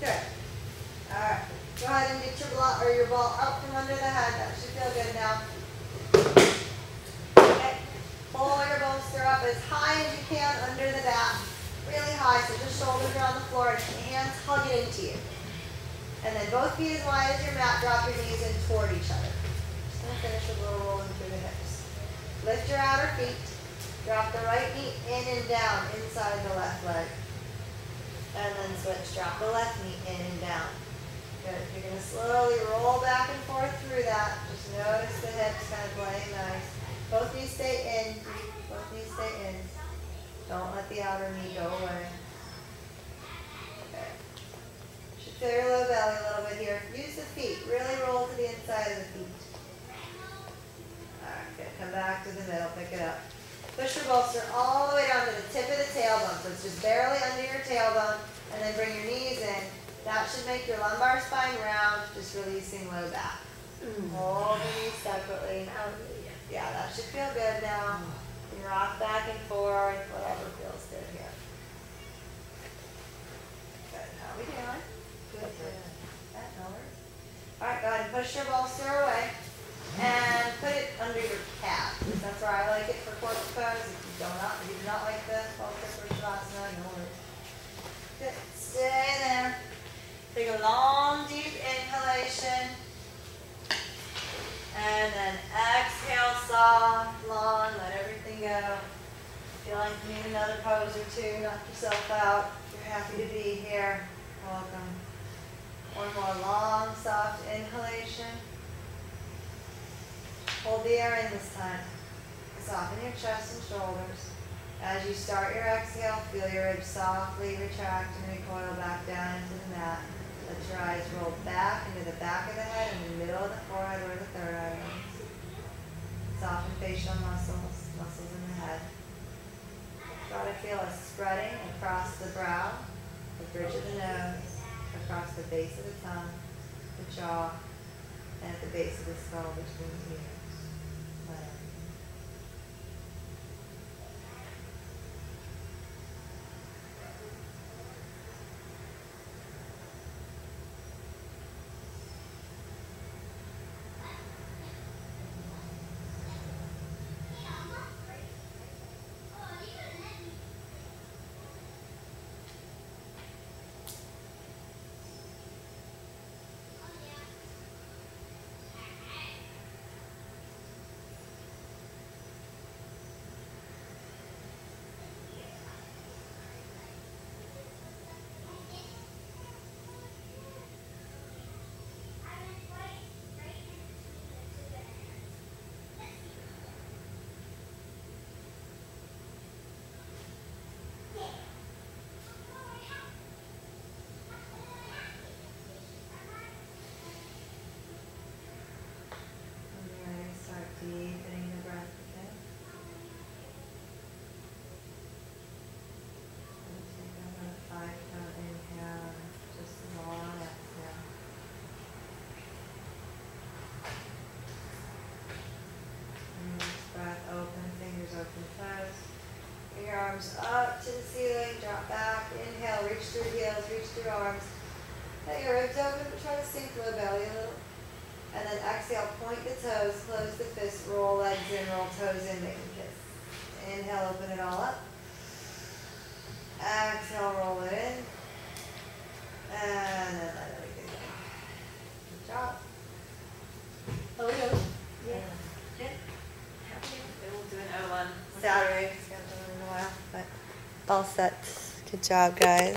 Good. Alright. Go ahead and get your ball out from under the head. That should feel good now. Okay. Pull your bolster up as high as you can under the back. Really high, so just shoulders are on the floor and hands hug it into you. And then both feet as wide as your mat, drop your knees in toward each other. Just going to finish a little rolling through the hips. Lift your outer feet. Drop the right knee in and down inside the left leg. And then switch. Drop the left knee in and down. Good. You're going to slowly roll back and forth through that. Just notice the hips kind of playing nice. Both knees stay in. Both knees stay in. Don't let the outer knee go away. Feel your low belly a little bit here. Use the feet. Really roll to the inside of the feet. Alright, good. Come back to the middle. Pick it up. Push your bolster all the way down to the tip of the tailbone. So it's just barely under your tailbone. And then bring your knees in. That should make your lumbar spine round. Just releasing low back. Hold the knees separately. Yeah, that should feel good now. You can rock back and forth. Whatever feels good here. Good. How are we doing? Good. Alright, go ahead and push your bolster away and put it under your calf. That's where I like it for corpse pose. If you do not like the bolster for Shavasana, no worries. Good. Stay there. Take a long, deep inhalation. And then exhale, soft, long, let everything go. Feel like you need another pose or two, knock yourself out. If you're happy to be here, welcome. One more long, soft inhalation. Hold the air in this time. Soften your chest and shoulders. As you start your exhale, feel your ribs softly retract and recoil back down into the mat. Let your eyes roll back into the back of the head and the middle of the forehead where the third eye is. Soften facial muscles in the head. Try to feel a spreading across the brow, the bridge of the nose, across the base of the tongue, the jaw, and at the base of the skull between the ears. Deepening the breath again. And take another 5-count inhale, just a long exhale. And next breath, open, fingers open, toes. Bring your arms up to the ceiling, drop back, inhale, reach through heels, reach through arms. Let your ribs open, but try to sink low belly a little. And then exhale, point the toes, close the fists, roll legs in, roll toes in, make a kiss. Inhale, open it all up. Exhale, roll it in. And then let everything go. Good job. Oh, yeah. Good. We'll do an O1. Saturday, it's going to be a while, but all set. Good job, guys.